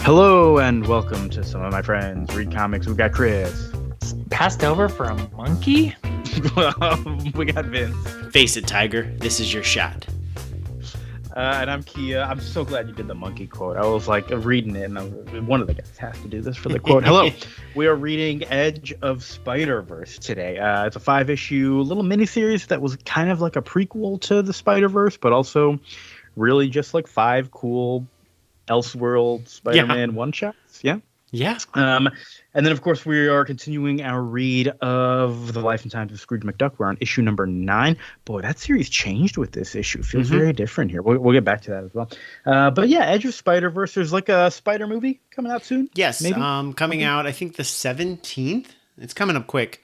Hello and welcome to Some of My Friends Read Comics. We got Chris. Passed over for a monkey? We got Vince. Face it, Tiger. This is your shot. And I'm Kia. I'm so glad you did the monkey quote. I was like reading it, and one of the guys has to do this for the quote. Hello. We are reading Edge of Spider-Verse today. It's a 5-issue little miniseries that was kind of like a prequel to the Spider-Verse, but also really just like 5 cool Elseworld Spider-Man one-shots. Yeah. And then, of course, we are continuing our read of The Life and Times of Scrooge McDuck. We're on issue number 9. Boy, that series changed with this issue. Feels very different here. We'll get back to that as well. But yeah, Edge of Spider-Verse. There's like a Spider movie coming out soon. Yes, maybe? coming out, I think the 17th. It's coming up quick.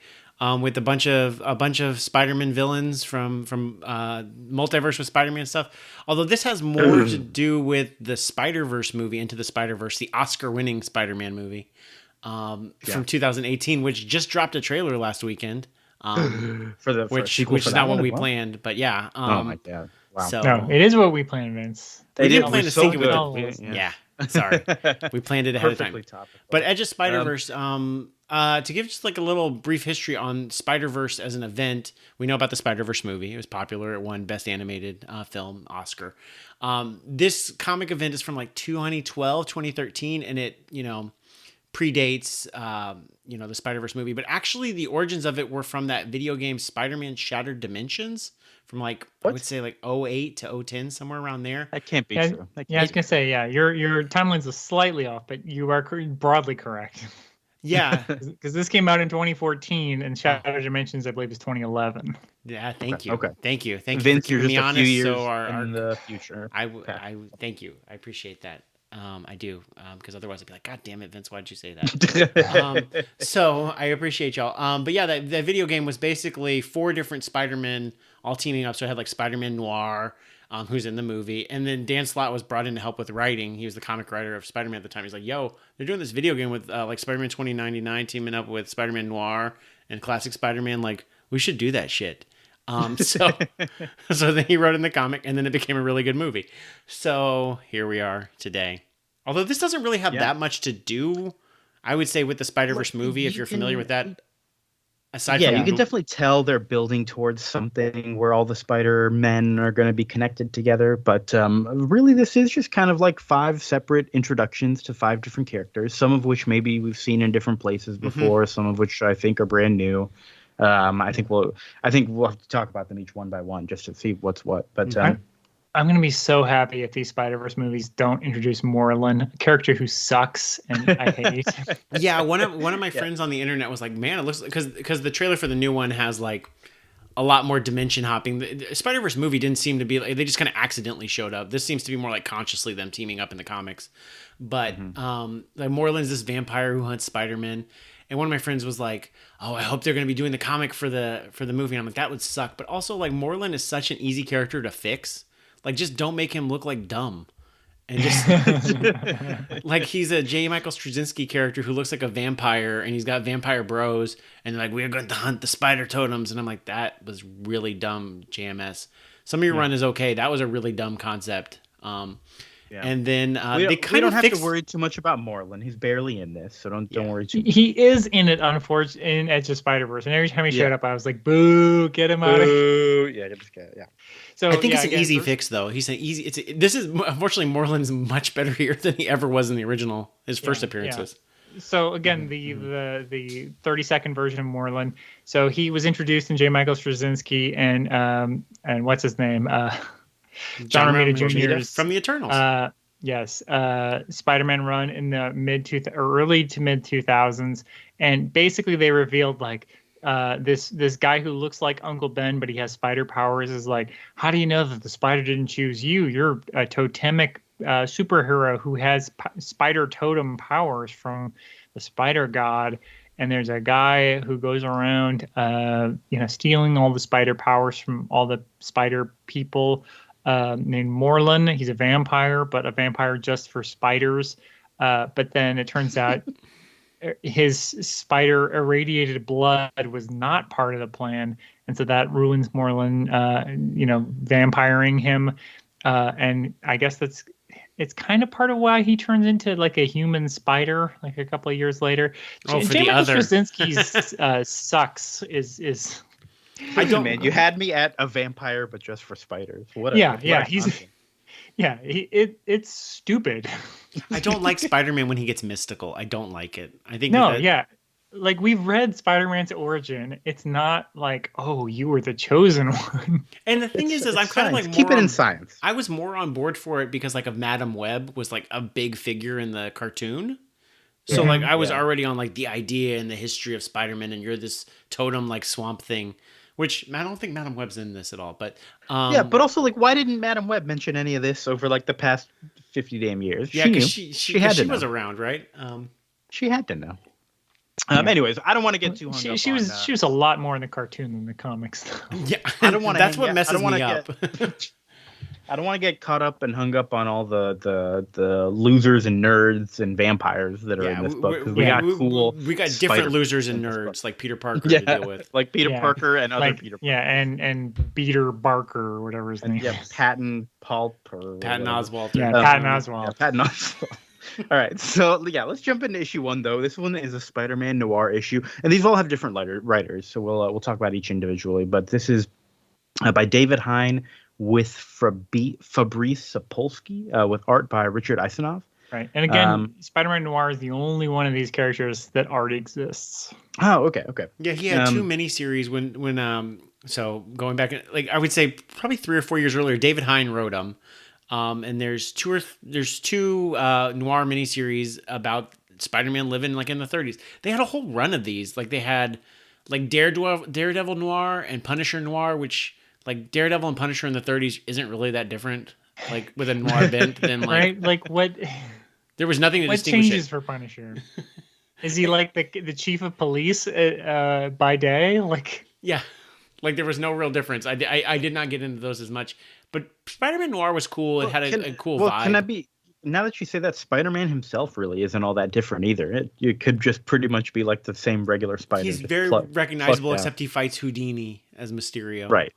With a bunch of Spider-Man villains from Multiverse with Spider-Man stuff. Although this has more to do with the Spider-Verse movie, Into the Spider-Verse, the Oscar-winning Spider-Man movie from 2018, which just dropped a trailer last weekend. Which is not what we planned, but yeah. Oh my god! Wow. So, no, it is what we planned, Vince. We did plan to sync it with good. Yeah. Sorry, we planned it ahead of time. Topical. But Edge of Spider-Verse, to give just like a little brief history on Spider-Verse as an event, we know about the Spider-Verse movie. It was popular. It won Best Animated Film Oscar. This comic event is from like 2012, 2013, and it, predates, the Spider-Verse movie. But actually, the origins of it were from that video game Spider-Man Shattered Dimensions from I would say like 08 to 010, somewhere around there. That can't be true. I was gonna say, your timeline's are slightly off, but you are broadly correct. Yeah, because this came out in 2014, and Shattered Dimensions, I believe, is 2011. Yeah, thank you. Okay. Thank you Vince, for keeping me honest. Few years in the future. I thank you. I appreciate that. I do, because otherwise I'd be like, God damn it, Vince, why'd you say that? So I appreciate y'all. But yeah, that video game was basically 4 different Spider-Men all teaming up. So I had like Spider-Man Noir, who's in the movie, and then Dan Slott was brought in to help with writing. He was the comic writer of Spider-Man at the time. He's like, yo, they're doing this video game with like Spider-Man 2099 teaming up with Spider-Man Noir and classic Spider-Man. Like, we should do that shit. So then he wrote in the comic, and then it became a really good movie. So here we are today. Although this doesn't really have that much to do, I would say, with the Spider-Verse movie, if you're familiar with that. Aside from you can definitely tell they're building towards something where all the Spider-Men are going to be connected together. But really, this is just kind of like 5 separate introductions to 5 different characters, some of which maybe we've seen in different places before, some of which I think are brand new. I think we'll have to talk about them each one by one just to see what's what. But I'm going to be so happy if these Spider-Verse movies don't introduce Moreland, a character who sucks and I hate. Yeah, one of my friends on the internet was like, man, it looks like, because the trailer for the new one has like a lot more dimension hopping. The Spider-Verse movie didn't seem to be like, they just kind of accidentally showed up. This seems to be more like consciously them teaming up in the comics. But like Moreland's this vampire who hunts Spider-Man. And one of my friends was like, "Oh, I hope they're going to be doing the comic for the movie." And I'm like, that would suck. But also, like, Moreland is such an easy character to fix. Like, just don't make him look like dumb. And just like he's a J. Michael Straczynski character who looks like a vampire, and he's got vampire bros, and they're like, we're going to hunt the spider totems. And I'm like, that was really dumb, JMS. Some of your run is okay. That was a really dumb concept. And then we don't have to worry too much about Moreland. He's barely in this, so don't worry too much. He is in it, unfortunately, in Edge of Spider-Verse, and every time he showed up, I was like, "Boo! Get him out of here!" Yeah. So I think it's an easy fix, though. He's an easy. This is unfortunately Moreland's much better here than he ever was in the original. His first appearances. So again, the 30-second version of Moreland. So he was introduced in J. Michael Straczynski and what's his name? John Romita Jr.'s from the Eternals. Spider-Man run in the early to mid 2000s, and basically they revealed like this guy who looks like Uncle Ben, but he has spider powers. Is like, how do you know that the spider didn't choose you? You're a totemic superhero who has spider totem powers from the Spider God. And there's a guy who goes around, stealing all the spider powers from all the spider people. Named Moreland. He's a vampire, but a vampire just for spiders. But then it turns out his spider irradiated blood was not part of the plan, and so that ruins Moreland. Vampiring him, and I guess it's kind of part of why he turns into like a human spider like a couple of years later. Oh, for J. the Michael other. Straczynski's sucks is I don't, man. You had me at a vampire, but just for spiders. What? It's stupid. I don't like Spider-Man when he gets mystical. I don't like it. I think like we've read Spider-Man's origin. It's not like, oh, you were the chosen one. And the thing is I'm kind of like more keep it in science. I was more on board for it because like of Madam Web was like a big figure in the cartoon. So like I was already on like the idea and the history of Spider-Man, and you're this totem like swamp thing, which I don't think Madam Web's in this at all. But but also like, why didn't Madam Web mention any of this over like the past 50 damn years? Yeah, because she was around, right? She had to know. Anyways, I don't want to get too hung up. She was a lot more in the cartoon than the comics, though. Yeah, I don't want to. That's what messes me up. I don't want to get caught up and hung up on all the losers and nerds and vampires that are in this book. We got different losers and nerds like Peter Parker to deal with, like Peter Parker and other Peter Parker. Yeah, and Peter Barker or whatever his name is. Yeah, Patton Oswalt. Patton Oswalt. Patton Oswalt. All right, so let's jump into issue 1 though. This one is a Spider-Man Noir issue, and these all have different writers. So we'll talk about each individually. But this is by David Hine with Fabrice Sapolsky, with art by Richard Isanov. Right, and again, Spider-Man Noir is the only one of these characters that already exists. Oh, okay. Yeah, he had 2 miniseries when so going back, like I would say probably 3 or 4 years earlier, David Hine wrote them. And there's two Noir miniseries about Spider-Man living like in the 30s. They had a whole run of these. Like they had like Daredevil Noir and Punisher Noir, which like Daredevil and Punisher in the 30s isn't really that different. Like with a noir bent, then like right, like what? There was nothing to what distinguish changes for Punisher. Is he like the chief of police by day? Like yeah, like there was no real difference. I did not get into those as much. But Spider-Man Noir was cool. It had a cool vibe. Can that be? Now that you say that, Spider-Man himself really isn't all that different either. It could just pretty much be like the same regular Spider. He's very recognizable, except he fights Houdini as Mysterio. Right.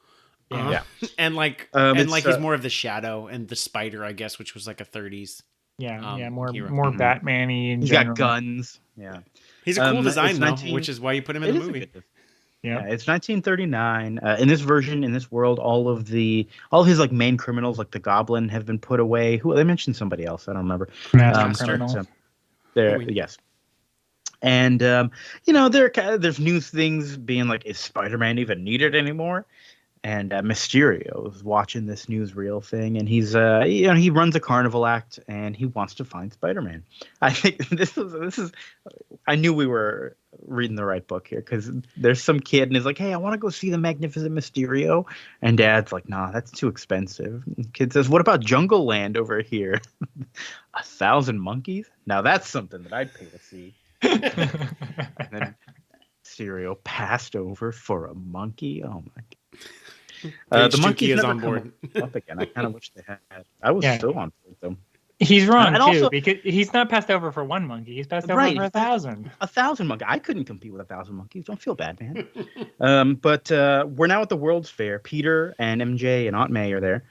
Yeah. And he's more of the Shadow and the Spider, I guess, which was like a 30s. More Batman-y. He's got guns. Yeah. He's a cool design though, which is why you put him in the movie. Yeah, it's 1939. In this version, in this world, all his like main criminals, like the Goblin, have been put away. They mentioned somebody else. I don't remember. Yes. And there's new things being like, is Spider-Man even needed anymore? And Mysterio is watching this newsreel thing, and he's he runs a carnival act, and he wants to find Spider-Man. I think this is. I knew we were reading the right book here, because there's some kid and he's like, hey, I want to go see the Magnificent Mysterio, and Dad's like, nah, that's too expensive. And the kid says, what about Jungle Land over here? 1,000 monkeys? Now that's something that I'd pay to see. And then Mysterio passed over for a monkey. Oh my god. The monkey is on board up again. I kind of wish they had. I was still on board though. He's wrong too, because he's not passed over for one monkey. He's passed over for 1,000. 1,000 monkeys. I couldn't compete with 1,000 monkeys. Don't feel bad, man. But we're now at the World's Fair. Peter and MJ and Aunt May are there,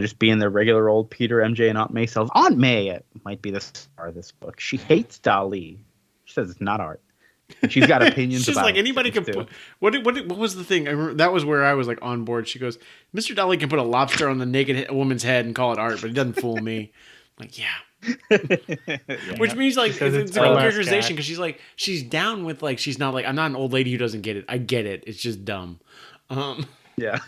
just being their regular old Peter, MJ, and Aunt May selves. Aunt May might be the star of this book. She hates Dali. She says it's not art. She's got opinions. She's about like, anybody can put. What was the thing? That was where I was like on board. She goes, Mr. Dali can put a lobster on the naked woman's head and call it art, but it doesn't fool me. I'm like, yeah. Which means like it's a cool characterization, because she's down with like, she's not like, I'm not an old lady who doesn't get it. I get it. It's just dumb. Yeah.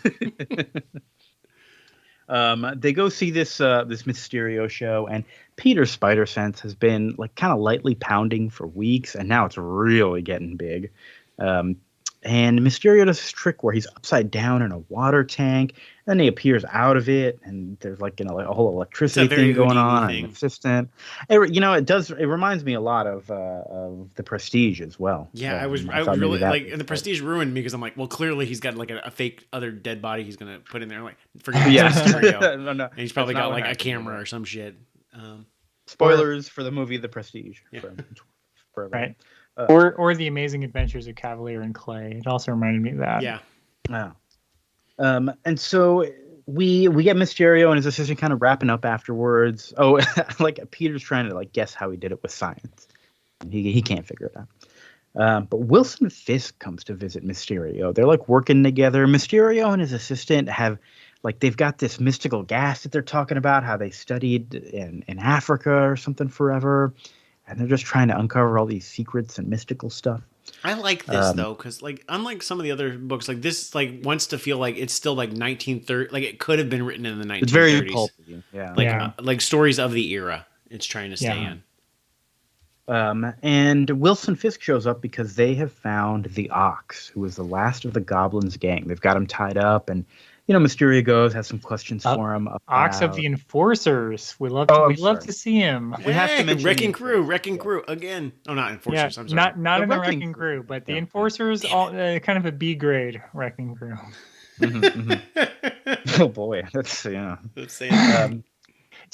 They go see this Mysterio show, and Peter's spider sense has been like kind of lightly pounding for weeks, and now it's really getting big. And Mysterio does this trick where he's upside down in a water tank, and then he appears out of it, and there's like like a whole electricity thing going on. An assistant. It reminds me a lot of the Prestige as well. Yeah, I was really like, and the Prestige ruined me, because I'm like, well, clearly he's got like a fake other dead body he's gonna put in there. Like, forget Mysterio. No. And he's probably got like a camera or some shit. Spoilers for the movie The Prestige. Yeah. Right. Or The Amazing Adventures of Cavalier and Clay. It also reminded me of that. Yeah. Wow. And so we get Mysterio and his assistant kind of wrapping up afterwards. Oh, like Peter's trying to like guess how he did it with science. He can't figure it out. But Wilson Fisk comes to visit Mysterio. They're like working together. Mysterio and his assistant have like they've got this mystical gas that they're talking about, how they studied in Africa or something forever, and they're just trying to uncover all these secrets and mystical stuff. I like this though, because like unlike some of the other books, like this like wants to feel like it's still like 1930, like it could have been written in the 1930s. It's very pulpy, yeah. Like stories of the era. It's trying to stay in. And Wilson Fisk shows up because they have found the Ox, who was the last of the Goblins gang. They've got him tied up, and Mysterio goes, has some questions for him. Ox of the Enforcers. We love to see him. We have to mention Wrecking Crew again. Oh, not Enforcers. I'm sorry. Not in the Wrecking Crew, but the Enforcers, all kind of a B grade Wrecking Crew. Oh boy, that's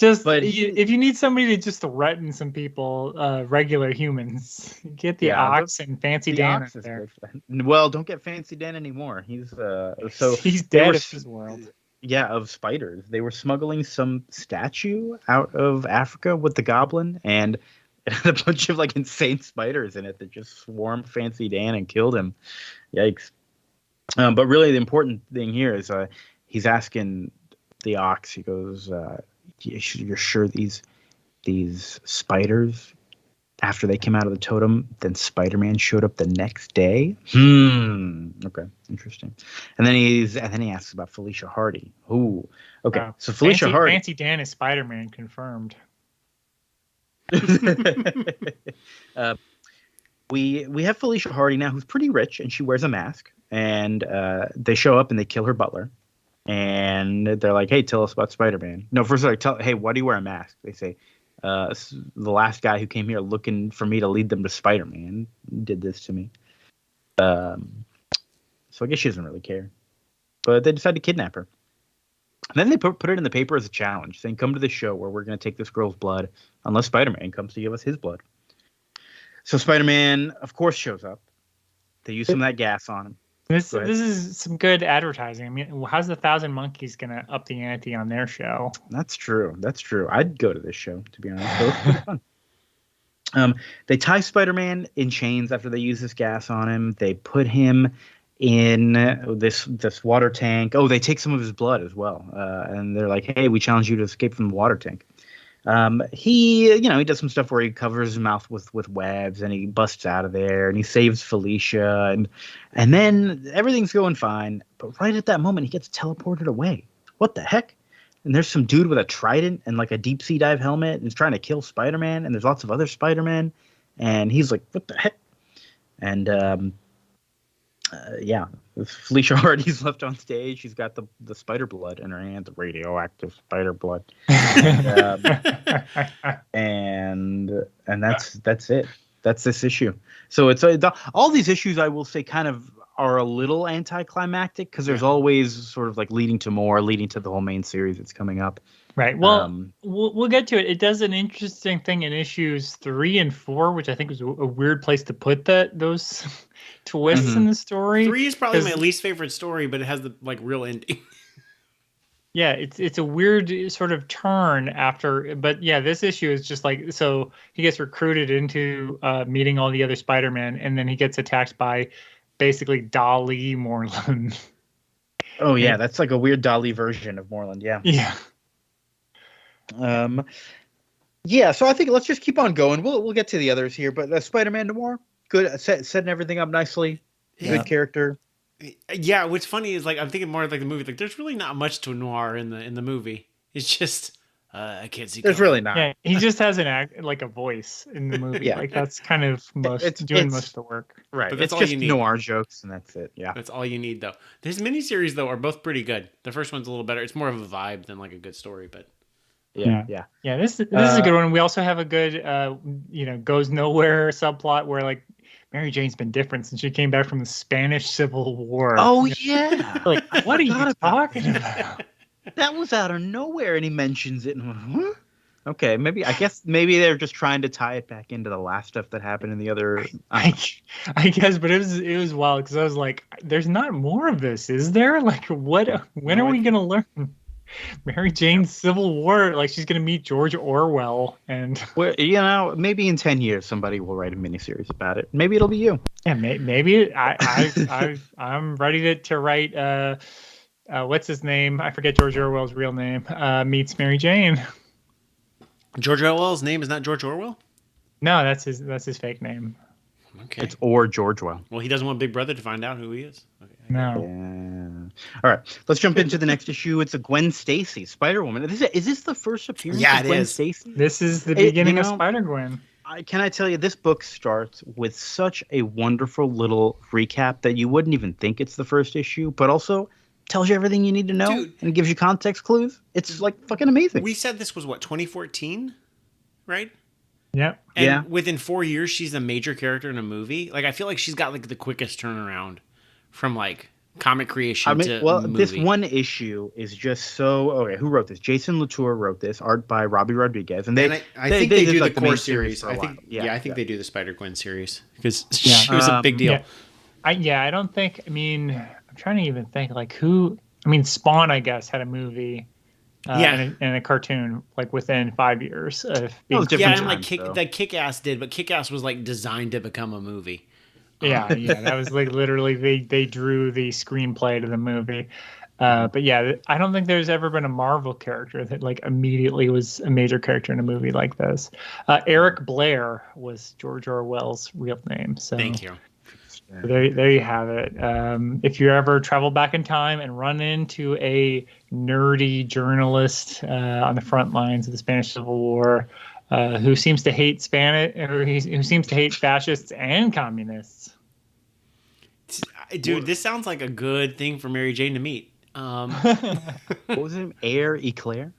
if you need somebody to just threaten some people, regular humans, get the Ox and Fancy Dan up there. Well, don't get Fancy Dan anymore. He's he's dead of his world. Yeah, of spiders. They were smuggling some statue out of Africa with the goblin, and it had a bunch of like insane spiders in it that just swarmed Fancy Dan and killed him. Yikes. But really the important thing here is he's asking the Ox, he goes, you're sure these spiders, after they came out of the totem, then Spider-Man showed up the next day? Okay, interesting. And then he asks about Felicia Hardy. Ooh, okay. So Felicia Hardy. Fancy Dan is Spider-Man confirmed. We have Felicia Hardy now, who's pretty rich, and she wears a mask. And they show up and they kill her butler. And they're like, hey, tell us about Spider-Man. No, first they're like, hey, why do you wear a mask? They say, the last guy who came here looking for me to lead them to Spider-Man did this to me. So I guess she doesn't really care. But they decide to kidnap her. And then they put it in the paper as a challenge, saying, come to the show where we're going to take this girl's blood unless Spider-Man comes to give us his blood. So Spider-Man, of course, shows up. They use some of that gas on him. This is some good advertising. I mean, how's the Thousand Monkeys gonna up the ante on their show? That's true. I'd go to this show, to be honest. It was pretty fun. They tie Spider-Man in chains after they use this gas on him. They put him in this water tank. Oh, they take some of his blood as well. And they're like, hey, we challenge you to escape from the water tank. He does some stuff where he covers his mouth with webs and he busts out of there and he saves Felicia and then everything's going fine. But right at that moment, he gets teleported away. What the heck? And there's some dude with a trident and like a deep sea dive helmet and he's trying to kill Spider-Man. And there's lots of other Spider-Man. And he's like, what the heck? And Felicia Hardy's left on stage. She's got the spider blood in her hand, the radioactive spider blood, and that's it. That's this issue. So it's all these issues, I will say, kind of are a little anticlimactic because there's always sort of like leading to the whole main series that's coming up. Right. Well, we'll get to it. It does an interesting thing in issues 3 and 4, which I think was a weird place to put those twists in the story. 3 is probably my least favorite story, but it has the like real ending. Yeah, it's a weird sort of turn after, but yeah, this issue is just like, so he gets recruited into meeting all the other Spider-Man, and then he gets attacked by basically Dali Moreland. Oh yeah, that's like a weird Dali version of Moreland. Yeah. Yeah. So I think let's just keep on going. We'll get to the others here, but Spider-Man Noir, good, setting everything up nicely. Good character. Yeah, what's funny is like I'm thinking more of like the movie. Like, there's really not much to Noir in the movie. It's just I can't see. There's really not. Yeah, he just has a voice in the movie. Yeah, like that's kind of most of the work. Right, but that's it's all just you need. Noir jokes, and that's it. Yeah, that's all you need though. His miniseries though are both pretty good. The first one's a little better. It's more of a vibe than like a good story, but. Yeah. This is a good one. We also have a good, goes nowhere subplot where like Mary Jane's been different since she came back from the Spanish Civil War. Oh yeah, like what are you talking about? That was out of nowhere, and he mentions it. And huh? Okay, maybe they're just trying to tie it back into the last stuff that happened in the other. I guess, but it was wild because I was like, "There's not more of this, is there? Like, what? When are we gonna learn?" Mary Jane's Civil War, like she's gonna meet George Orwell, and Well, maybe in 10 years somebody will write a miniseries about it. Maybe it'll be you. yeah, maybe I'm ready to write. What's his name? I forget George Orwell's real name. Meets Mary Jane. George Orwell's name is not George Orwell? No, that's his fake name. Okay. It's or George Well. Well, he doesn't want Big Brother to find out who he is. Okay. No. Yeah. All right, let's jump into the next issue. It's a Gwen Stacy, Spider-Woman. Is this the first appearance of Gwen Stacy? This is the beginning of Spider-Gwen. Can I tell you, this book starts with such a wonderful little recap that you wouldn't even think it's the first issue, but also tells you everything you need to know. Dude, and gives you context clues. It's like fucking amazing. We said this was 2014, right? Yep. And within 4 years, she's a major character in a movie. Like, I feel like she's got like the quickest turnaround from like comic creation to movie. This one issue is just so okay. Who wrote this? Jason Latour wrote this, art by Robbie Rodriguez, and I think they do like the core series. I think they do the Spider-Gwen series because she was a big deal. I don't think. I mean, I'm trying to even think like who. I mean, Spawn, I guess, had a movie. And a cartoon like within 5 years of being Kick-Ass did, but Kick-Ass was like designed to become a movie. Yeah, that was like literally they drew the screenplay to the movie. But yeah, I don't think there's ever been a Marvel character that like immediately was a major character in a movie like this. Eric Blair was George Orwell's real name. So thank you. There you have it. If you ever travel back in time and run into a nerdy journalist on the front lines of the Spanish Civil War who seems to hate who seems to hate fascists and communists. Dude, this sounds like a good thing for Mary Jane to meet. What was his name? Eclair?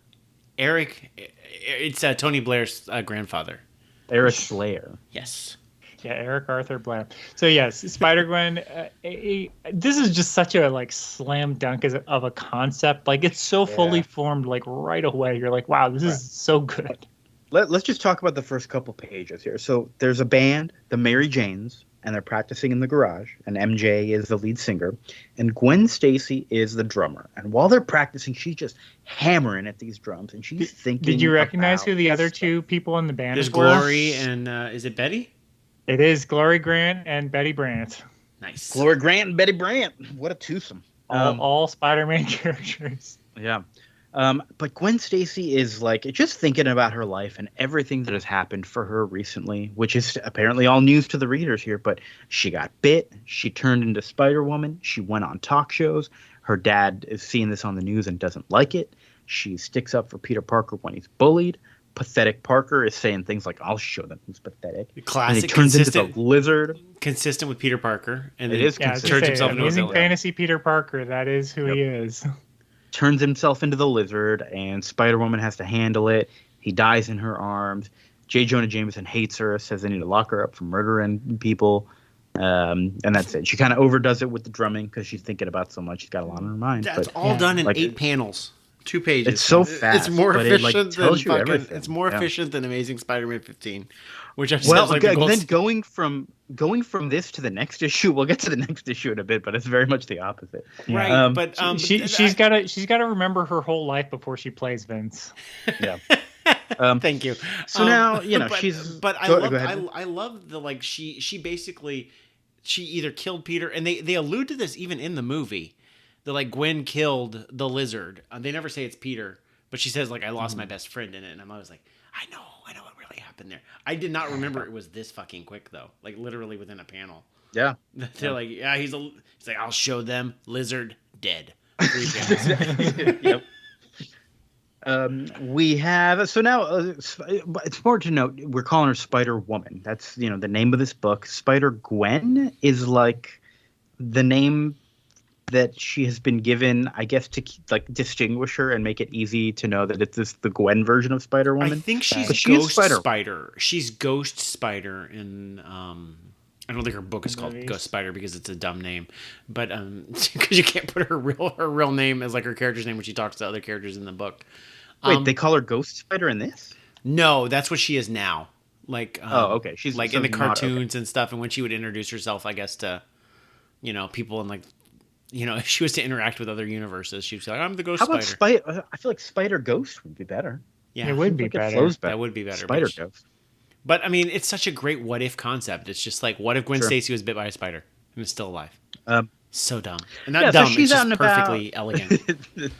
Eric. It's Tony Blair's grandfather. Eric Blair. Yes. Yeah, Eric Arthur Blair. So yes, Spider-Gwen. This is just such a like slam dunk of a concept. Like it's so fully formed. Like right away, you're like, wow, this is so good. Let's just talk about the first couple pages here. So there's a band, the Mary Janes, and they're practicing in the garage. And MJ is the lead singer, and Gwen Stacy is the drummer. And while they're practicing, she's just hammering at these drums, and she's thinking. Did you recognize who the other two people in the band There's were? Glory and is it Betty? It is Glory Grant and Betty Brant. Nice. Glory Grant and Betty Brant. What a twosome. All Spider-Man characters. Yeah. But Gwen Stacy is like just thinking about her life and everything that has happened for her recently, which is apparently all news to the readers here. But she got bit. She turned into Spider-Woman. She went on talk shows. Her dad is seeing this on the news and doesn't like it. She sticks up for Peter Parker when he's bullied. Pathetic Parker is saying things like, I'll show them who's pathetic. Classic, and he turns into the lizard. Consistent with Peter Parker. And it is turns himself into amazing fantasy Peter Parker. That is who he is. Turns himself into the lizard, and Spider-Woman has to handle it. He dies in her arms. J. Jonah Jameson hates her, says they need to lock her up for murdering people. And that's it. She kind of overdoes it with the drumming because she's thinking about so much. She's got a lot on her mind. That's all done in 8 panels. 2 pages. It's so fast. It's more efficient than fucking. It's more efficient than Amazing Spider-Man 15, which I've said like then going from this to the next issue. We'll get to the next issue in a bit, but it's very much the opposite. Right, but she's got to remember her whole life before she plays Vince. Yeah. Thank you. So now she's. But I love the like she basically she either killed Peter, and they allude to this even in the movie. The like Gwen killed the lizard. They never say it's Peter, but she says like I lost my best friend in it, and I'm always like, I know what really happened there. I did not remember it was this fucking quick though, like literally within a panel. Yeah, they're like, he's like, I'll show them lizard dead. 3 panels. Yep. We have so now it's important to note we're calling her Spider-Woman. That's the name of this book. Spider-Gwen is like the name that she has been given, I guess, to like distinguish her and make it easy to know that it's the Gwen version of Spider-Woman. I think she's Ghost Spider. She's Ghost Spider in I don't think her book is called Ghost Spider because it's a dumb name, but because you can't put her real name as like her character's name when she talks to other characters in the book. Wait, they call her Ghost Spider in this? No, that's what she is now. Like okay, she's like in the cartoons and stuff, and when she would introduce herself, I guess to people in like. if she was to interact with other universes, she'd be like, I'm the ghost How about spider. I feel like Spider Ghost would be better. Yeah, it would be Like better. it flows better. That would be better. Spider Ghost. But I mean, it's such a great what if concept. It's just like, what if Gwen Sure. Stacy was bit by a spider and is still alive? So dumb. And not Yeah, so dumb, she's it's out just and perfectly about. elegant.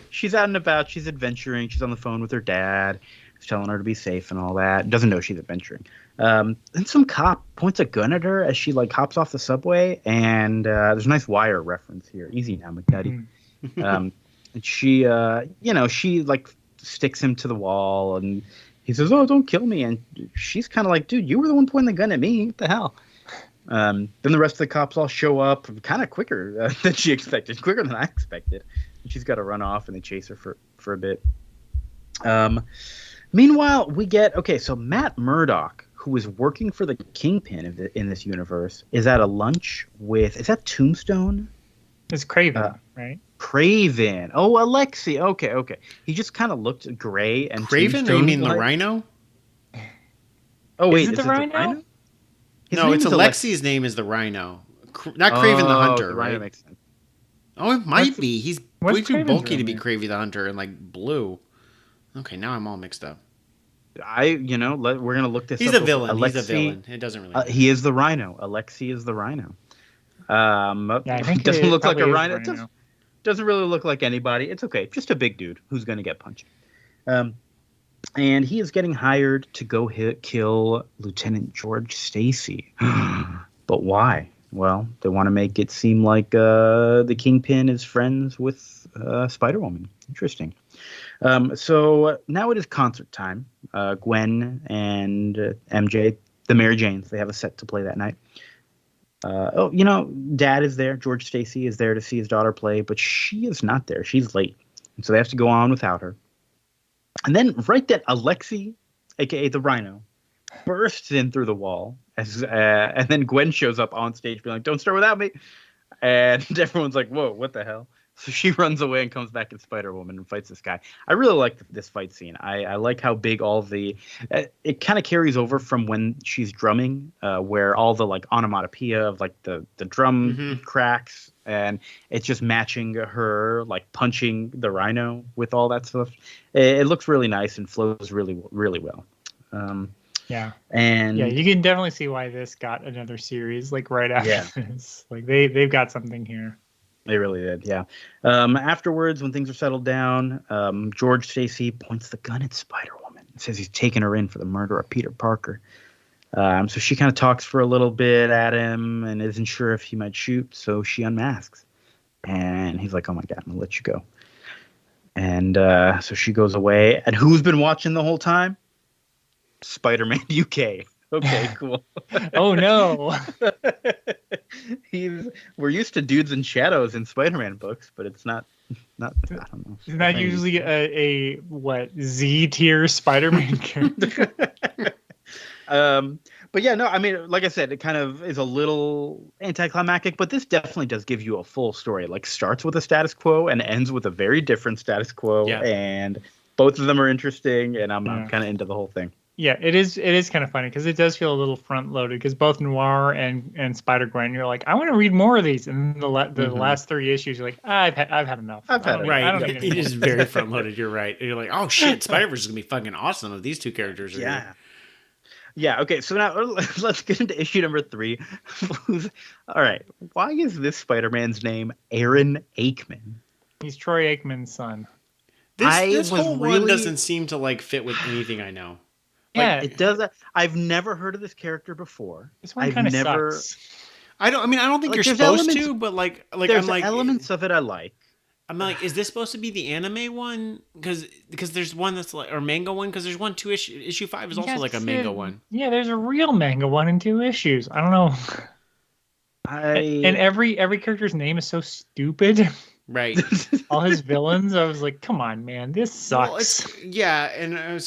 She's out and about. She's adventuring. She's on the phone with her dad. He's telling her to be safe and all that. Doesn't know she's adventuring. Then some cop points a gun at her as she like hops off the subway. And there's a nice Wire reference here. Easy now, McDuck. And she, she like sticks him to the wall, and he says, "Oh, don't kill me." And she's kind of like, "Dude, you were the one pointing the gun at me. What the hell?" Then the rest of the cops all show up kind of quicker than she expected, quicker than I expected. And she's got to run off, and they chase her for a bit. Meanwhile, we get so Matt Murdock, who is working for the Kingpin in this universe, is at a lunch with Tombstone? It's Craven, right? Craven. Oh, Alexi. Okay. He just kind of looked gray and Craven? You mean the Rhino? Oh wait, Is it the Rhino? No, it's Alexi's name is the Rhino. Not Craven the Hunter, the right? Rhino makes sense. Oh, it might be. He's way too Craven's bulky real to be name? Craven the Hunter and like blue. Okay, now I'm all mixed up. We're gonna look this He's up. a villain. Alexi, He's a villain. It doesn't really matter. he is the Rhino. Alexi is the Rhino. I think doesn't it look like a probably is rhino. Rhino. Doesn't really look like anybody. It's okay. Just a big dude who's gonna get punched. And he is getting hired to go kill Lieutenant George Stacy. But why? Well, they want to make it seem like the Kingpin is friends with Spider-Woman. Interesting. So now it is concert time. Gwen and MJ, the Mary Janes, they have a set to play that night. Dad is there. George Stacy is there to see his daughter play, but she is not there. She's late. And so they have to go on without her. And then right then, Alexi, a.k.a. the Rhino, bursts in through the wall. And then Gwen shows up on stage being like, "Don't start without me." And everyone's like, "Whoa, what the hell?" So she runs away and comes back as Spider-Woman and fights this guy. I really like this fight scene. I like how big all the it kind of carries over from when she's drumming, where all the like onomatopoeia of like the drum cracks, and it's just matching her like punching the Rhino with all that stuff. It looks really nice and flows really, really well. Yeah. And yeah, you can definitely see why this got another series like right after this. Like they've got something here. They really did, yeah. Afterwards, when things are settled down, George Stacy points the gun at Spider-Woman and says he's taking her in for the murder of Peter Parker. So she kind of talks for a little bit at him and isn't sure if he might shoot, so she unmasks. And he's like, "Oh my God, I'm going to let you go." And so she goes away. And who's been watching the whole time? Spider-Man UK. Okay, cool. Oh no. We're used to dudes in shadows in Spider-Man books, but it's not I don't know. Isn't that usually a Z tier Spider-Man character? But yeah, no, I mean, like I said, it kind of is a little anticlimactic, but this definitely does give you a full story. It like starts with a status quo and ends with a very different status quo, and both of them are interesting, and I'm kind of into the whole thing. Yeah, it is kind of funny because it does feel a little front loaded because both Noir and Spider-Gwen, you're like, I want to read more of these, and the last 3 issues, you're like, I've had enough. I've had enough. Right, I don't need it is very front loaded. You're right. You're like, oh shit, Spider-Verse is gonna be fucking awesome if these 2 characters are here. Yeah, okay, so now let's get into issue number 3. All right, why is this Spider-Man's name Aaron Aikman? He's Troy Aikman's son. This whole one doesn't seem to like fit with anything I know. Yeah, it does. I've never heard of this character before. This one kind of sucks. I don't think you're supposed to, but like there's I'm like elements of it I like. I'm like, is this supposed to be the anime one? Because there's one that's like, or manga one, because there's one issue 5 is also like a manga one. Yeah, there's a real manga one and 2 issues. I don't know. And every character's name is so stupid. Right. All his villains, I was like, come on, man, this sucks. Well, I'm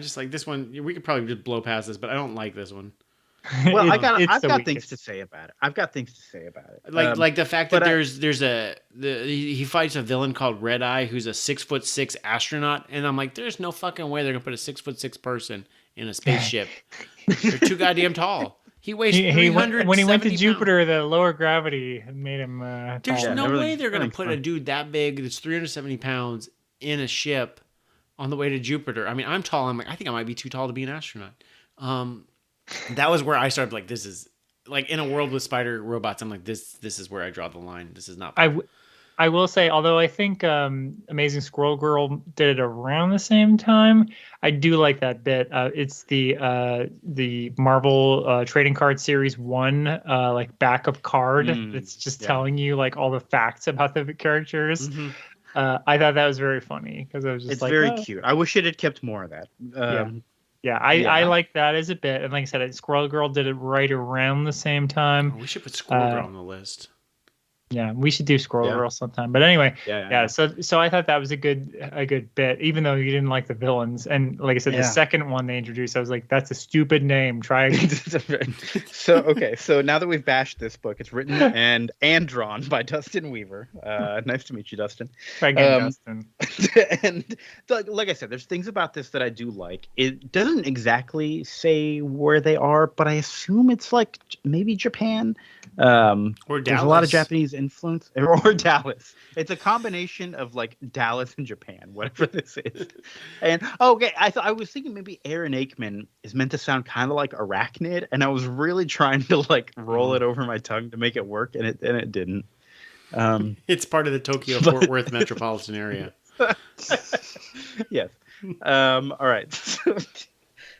just like, this one, we could probably just blow past this, but I don't like this one. Well, I've got things to say about it. Like the fact that he fights a villain called Red Eye who's a 6'6" astronaut, and I'm like, there's no fucking way they're gonna put a 6'6" person in a spaceship. They're too goddamn tall. He weighs when he went to 370 Jupiter, the lower gravity made him. There's taller. no way they're gonna everything's put fine. a dude that big that's 370 pounds in a ship on the way to Jupiter. I mean, I'm tall. I'm like, I think I might be too tall to be an astronaut. That was where I started. Like, this is like in a world with spider robots. I'm like, this is where I draw the line. This is not. I will say, although I think Amazing Squirrel Girl did it around the same time, I do like that bit. It's the Marvel Trading Card Series 1, like back of card that's just telling you like all the facts about the characters. Mm-hmm. I thought that was very funny because I was just It's like, very cute. I wish it had kept more of that. I like that as a bit. And like I said, Squirrel Girl did it right around the same time. Oh, we should put Squirrel Girl on the list. Yeah, we should do Squirrel Girl sometime. But anyway, yeah. So I thought that was a good bit, even though you didn't like the villains. And like I said, the second one they introduced, I was like, that's a stupid name. Try again. So now that we've bashed this book, it's written and drawn by Dustin Weaver. Nice to meet you, Dustin. Try again, Dustin. And like I said, there's things about this that I do like. It doesn't exactly say where they are, but I assume it's like maybe Japan. Or Dallas. There's a lot of Japanese influence, or Dallas. It's a combination of like Dallas and Japan, whatever this is. And I was thinking maybe Aaron Aikman is meant to sound kind of like Arachnid, and I was really trying to like roll it over my tongue to make it work, and it didn't. It's part of the Tokyo Fort Worth metropolitan area. Yes. All right.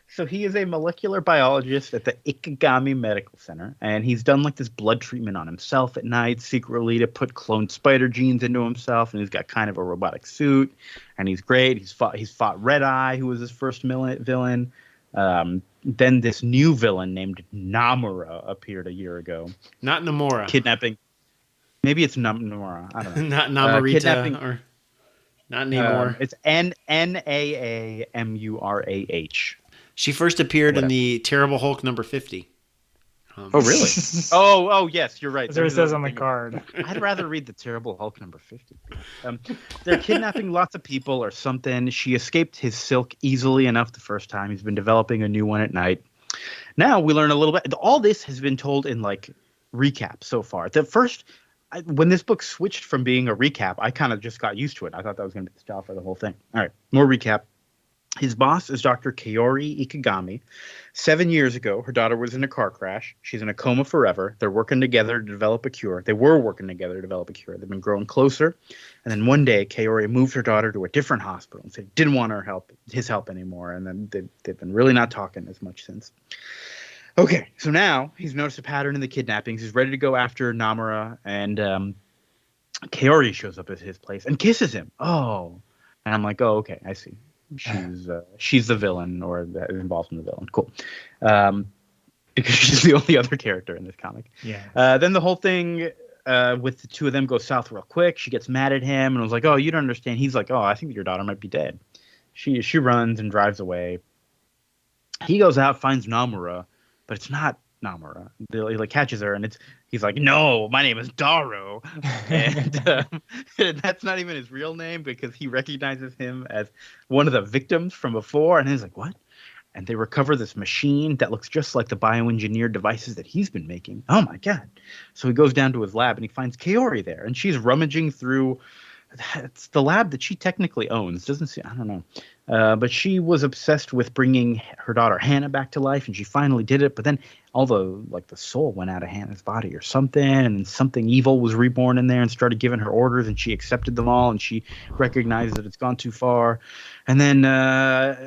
So he is a molecular biologist at the Ikigami Medical Center, and he's done like this blood treatment on himself at night secretly to put cloned spider genes into himself, and he's got kind of a robotic suit, and he's great. He's fought Red Eye, who was his first villain. Then this new villain named Namura appeared a year ago. Not Namora. Kidnapping. Maybe it's Namura. I don't know. Not Namorita or not Namor. It's Naamurah. She first appeared in the Terrible Hulk number 50. Oh, really? oh, yes, you're right. That's what it says on the card. I'd rather read the Terrible Hulk number 50. They're kidnapping lots of people or something. She escaped his silk easily enough the first time. He's been developing a new one at night. Now we learn a little bit. All this has been told in like recap so far. When this book switched from being a recap, I kind of just got used to it. I thought that was going to be the style for the whole thing. All right, more recap. His boss is Dr. Kaori Ikigami. 7 years ago, her daughter was in a car crash. She's in a coma forever. They're working together to develop a cure. They were working together to develop a cure. They've been growing closer. And then one day, Kaori moved her daughter to a different hospital and said didn't want his help anymore. And then they've been really not talking as much since. Okay, so now he's noticed a pattern in the kidnappings. He's ready to go after Namura. And Kaori shows up at his place and kisses him. Oh. And I'm like, oh, okay, I see. She's the villain or involved in the villain. Cool. Because she's the only other character in this comic. Yeah. Then the whole thing with the two of them goes south real quick. She gets mad at him and was like, oh, you don't understand. He's like, oh, I think your daughter might be dead. She runs and drives away. He goes out, finds Namura, but it's not Namura. He like catches her and he's like, no, my name is Daro. And that's not even his real name because he recognizes him as one of the victims from before. And he's like, what? And they recover this machine that looks just like the bioengineered devices that he's been making. Oh my God. So he goes down to his lab and he finds Kaori there and she's rummaging through. It's the lab that she technically owns. I don't know. But she was obsessed with bringing her daughter Hannah back to life, and she finally did it. But then all the soul went out of Hannah's body or something, and something evil was reborn in there and started giving her orders, and she accepted them all, and she recognized that it's gone too far. And then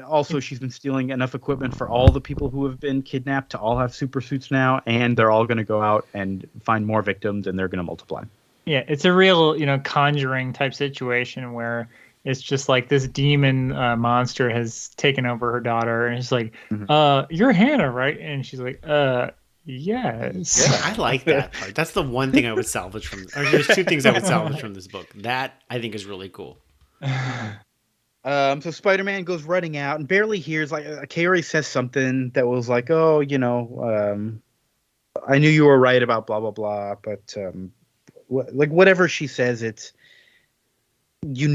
also she's been stealing enough equipment for all the people who have been kidnapped to all have super suits now, and they're all going to go out and find more victims, and they're going to multiply. Yeah, it's a real, Conjuring type situation where it's just like this demon monster has taken over her daughter, and it's like, you're Hannah, right? And she's like, yes. Yeah, I like that part. That's the one thing I would salvage from. Or there's two things I would salvage from this book. That I think is really cool. So Spider-Man goes running out and barely hears Kaori says something that was like, oh, I knew you were right about blah blah blah, but whatever she says, it's she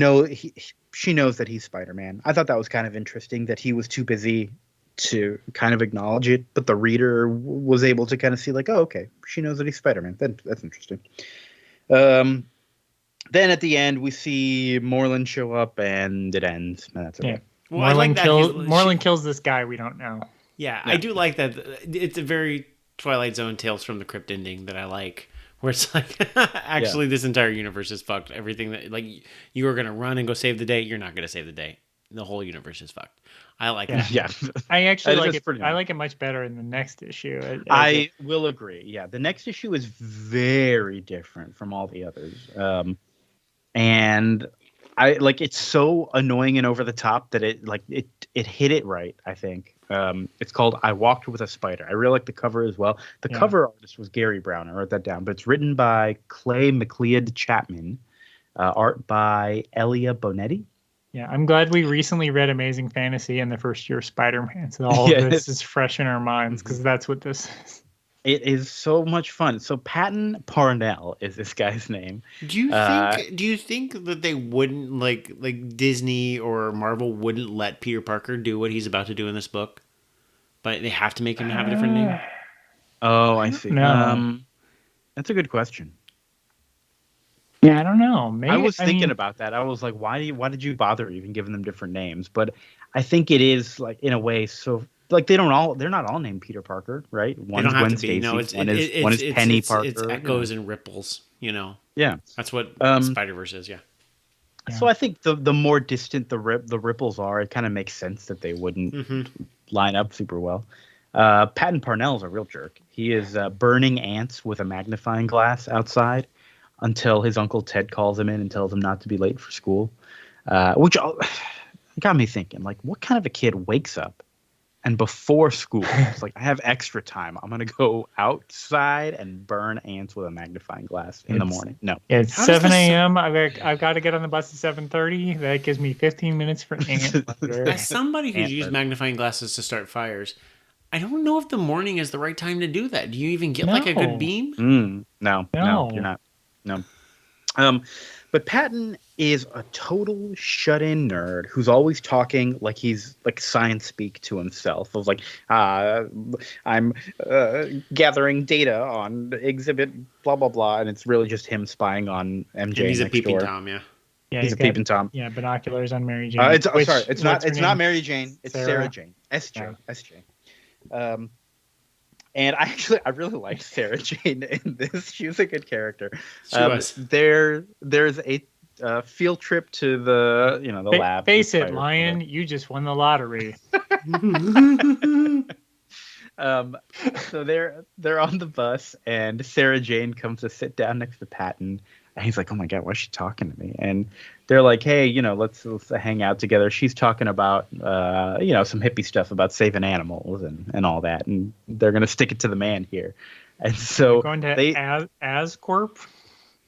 knows that he's Spider-Man. I thought that was kind of interesting that he was too busy to kind of acknowledge it, but the reader was able to kind of see like, oh, okay, she knows that he's Spider-Man. That's interesting. Then at the end, we see Moreland show up, and it ends. And that's okay. Yeah. Well, Moreland kills this guy we don't know. Yeah, I do like that. It's a very Twilight Zone Tales from the Crypt ending that I like, where it's like, actually, this entire universe is fucked. Everything that, like, you are going to run and go save the day, you're not going to save the day. The whole universe is fucked. I like that. Yeah. I actually like it. I like it much better in the next issue. I will agree. Yeah, the next issue is very different from all the others. And I like, it's so annoying and over the top that it hit it right, I think. It's called I Walked with a Spider. I really like the cover as well. The cover artist was Gary Brown. I wrote that down, but it's written by Clay McLeod Chapman, art by Elia Bonetti. Yeah, I'm glad we recently read Amazing Fantasy and the first year of Spider-Man, so all of this is fresh in our minds, because that's what this is. It is so much fun. So Patton Parnell is this guy's name. Do you think that they wouldn't like Disney or Marvel wouldn't let Peter Parker do what he's about to do in this book, but they have to make him have a different name? Oh, I see. No. That's a good question. Yeah, I don't know. Maybe I was thinking about that. I was like, why did you bother even giving them different names? But I think it is like, in a way, so like they're not all named Peter Parker, right? One's Gwen Stacy, one is Peni Parker. It's echoes and ripples, Yeah, that's what Spider-Verse is. Yeah. So I think the more distant the ripples are, it kind of makes sense that they wouldn't line up super well. Patton Parnell is a real jerk. He is burning ants with a magnifying glass outside until his Uncle Ted calls him in and tells him not to be late for school, which got me thinking, like, what kind of a kid wakes up and before school it's like, I have extra time, I'm going to go outside and burn ants with a magnifying glass in the morning? No. It's 7 a.m. I've got to get on the bus at 7:30. That gives me 15 minutes for ant. As somebody who's used magnifying glasses to start fires, I don't know if the morning is the right time to do that. Do you even get like a good beam? No, you're not. No. But Patton is a total shut-in nerd who's always talking like he's like science speak to himself. Of like, I'm gathering data on exhibit blah blah blah, and it's really just him spying on MJ. And he's a peeping Tom, yeah. He's a peeping Tom. Yeah, binoculars on Mary Jane. It's not Mary Jane. It's Sarah Jane. SJ. And I really liked Sarah Jane in this. She was a good character. She was. There's a field trip to the lab. Face it, Lion, you just won the lottery. So they're on the bus, and Sarah Jane comes to sit down next to Patton. And he's like, oh my God, why is she talking to me? And they're like, hey, let's hang out together. She's talking about, some hippie stuff about saving animals and all that. And they're going to stick it to the man here. And so going to Ascorp?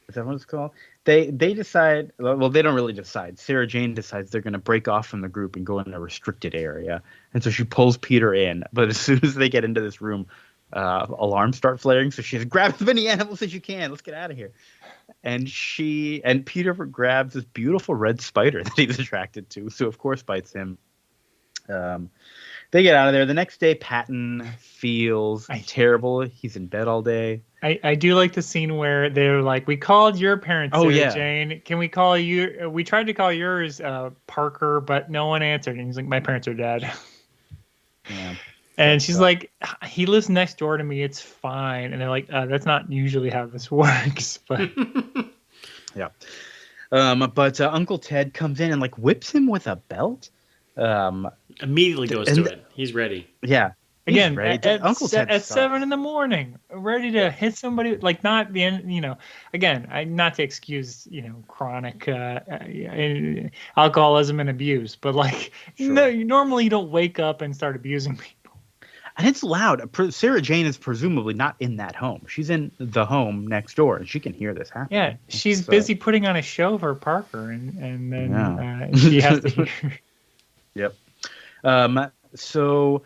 Is that what it's called? They decide, well, they don't really decide. Sarah Jane decides they're going to break off from the group and go in a restricted area. And so she pulls Peter in. But as soon as they get into this room, alarms start flaring. So she says, grab as many animals as you can. Let's get out of here. And Peter grabs this beautiful red spider that he's attracted to. So of course bites him. They get out of there. The next day, Patton feels terrible. He's in bed all day. I do like the scene where they're like, we called your parents, Sarah Jane. Can we call you? We tried to call yours Parker, but no one answered. And he's like, my parents are dead. Yeah. And she's like, he lives next door to me. It's fine. And they're like, that's not usually how this works. But yeah. But Uncle Ted comes in and like whips him with a belt. Immediately goes to it. He's ready. Yeah. Again, ready. Uncle Ted at 7 a.m, ready to hit somebody. Like, not the end. Again, not to excuse chronic alcoholism and abuse, but like, no, normally you don't wake up and start abusing people. And it's loud. Sarah Jane is presumably not in that home. She's in the home next door, and she can hear this happen. Yeah, she's busy putting on a show for Parker, and then she has to hear. Yep. So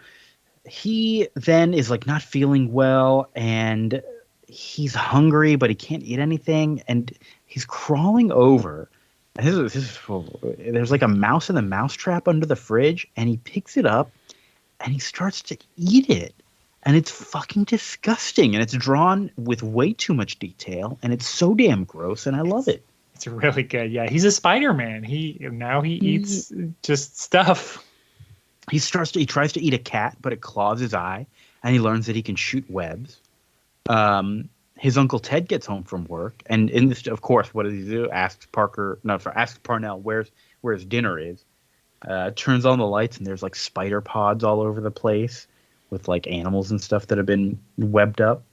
he then is like not feeling well, and he's hungry, but he can't eat anything, and he's crawling over. There's like a mouse in the mousetrap under the fridge, and he picks it up. and he starts to eat it. And it's fucking disgusting. And it's drawn with way too much detail. And it's so damn gross. And I love it. It's really good. Yeah, he's a Spider-Man. He eats just stuff. He tries to eat a cat, but it claws his eye. And he learns that he can shoot webs. His Uncle Ted gets home from work. And in this, of course, what does he do? Asks Parnell where his dinner is. Turns on the lights, and there's like spider pods all over the place with like animals and stuff that have been webbed up.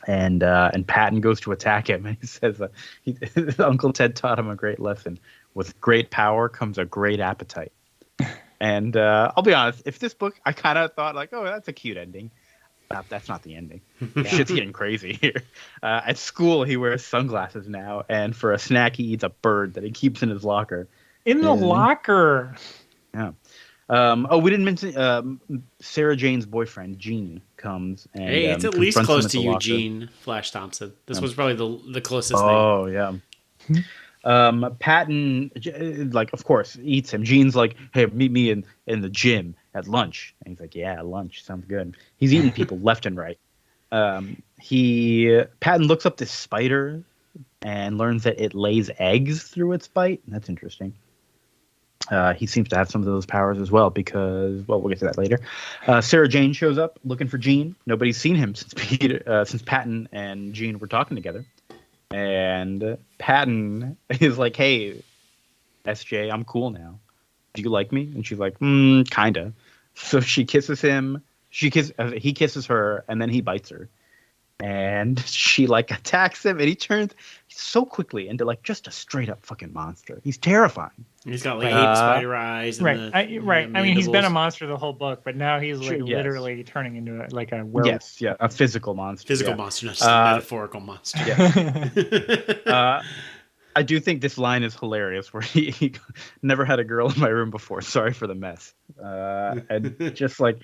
And Patton goes to attack him, and he says Uncle Ted taught him a great lesson. With great power comes a great appetite. And I'll be honest, if this book, I kind of thought like, oh, that's a cute ending. That's not the ending. Shit's getting crazy here. At school, he wears sunglasses now, and for a snack, he eats a bird that he keeps in his locker. In the locker. Yeah. We didn't mention Sarah Jane's boyfriend, Gene, comes. And, hey, it's at least close to Eugene Flash Thompson. This was probably the closest thing. Oh, yeah. Patton, like, of course, eats him. Gene's like, hey, meet me in the gym at lunch. And he's like, yeah, lunch. Sounds good. He's eating people left and right. Patton looks up this spider and learns that it lays eggs through its bite. That's interesting. He seems to have some of those powers as well because, well, we'll get to that later. Sarah Jane shows up looking for Gene. Nobody's seen him since Patton and Gene were talking together. And Patton is like, hey, SJ, I'm cool now. Do you like me? And she's like, kinda. So she kisses him. He kisses her, and then he bites her. And she like attacks him, and he turns so quickly into like just a straight up fucking monster. He's terrifying. He's got like 8 spider eyes. And right. I mean, he's been a monster the whole book, but now he's like literally turning into a werewolf. Yes, yeah, a physical monster. Monster, not just a metaphorical monster. Yeah. I do think this line is hilarious where he never had a girl in my room before. Sorry for the mess. And just like,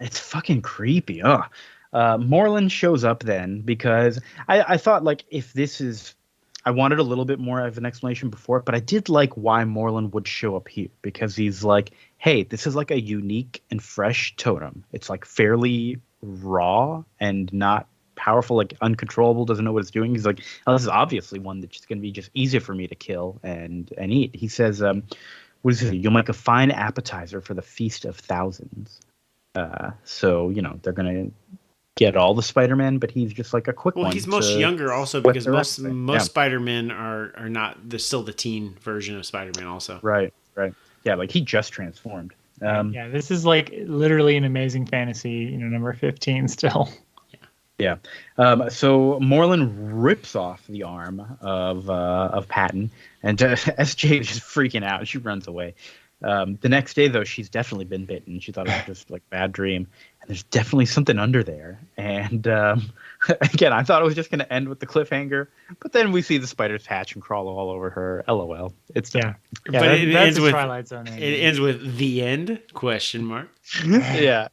it's fucking creepy. Ugh. Moreland shows up then because I thought like if this is, I wanted a little bit more of an explanation before it, but I did like why Moreland would show up here because he's like, hey, this is like a unique and fresh totem. It's like fairly raw and not powerful, like uncontrollable, doesn't know what it's doing. He's like, oh, this is obviously one that's just going to be just easier for me to kill and eat. He says, what is it? You'll make a fine appetizer for the feast of thousands. So, they're going to get all the Spider-Man, but he's just like a quick one. Well, he's most younger also because most Spider-Men are not still the teen version of Spider-Man also. Right. Yeah, like he just transformed. Yeah, this is like literally an Amazing Fantasy, number 15 still. Yeah. So Moreland rips off the arm of Patton, and SJ is just freaking out. She runs away. The next day, though, she's definitely been bitten. She thought it was just like a bad dream. And there's definitely something under there. And again, I thought it was just going to end with the cliffhanger. But then we see the spiders hatch and crawl all over her. LOL. It's done. Yeah, but it ends with Twilight Zone. It ends with the end? ? Yeah.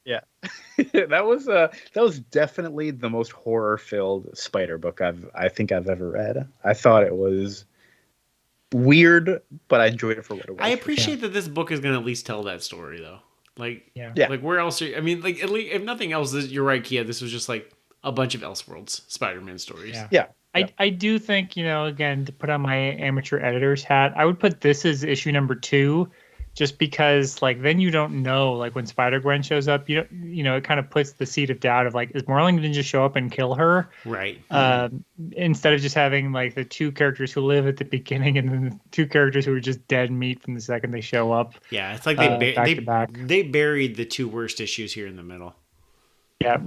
That was definitely the most horror-filled spider book I think I've ever read. I thought it was weird, but I enjoyed it for what it was. I appreciate that this book is going to at least tell that story, though. Like, yeah. Like where else? At least if nothing else, you're right, Kia. This was just like a bunch of Elseworlds Spider-Man stories. Yeah. I do think, again, to put on my amateur editor's hat, I would put this as issue number 2, just because, like, then you don't know, like, when Spider-Gwen shows up, it kind of puts the seed of doubt of, like, is Moreland going to just show up and kill her? Right. Instead of just having, like, the 2 characters who live at the beginning and then the 2 characters who are just dead meat from the second they show up. Yeah, it's like they buried the 2 worst issues here in the middle. Yeah,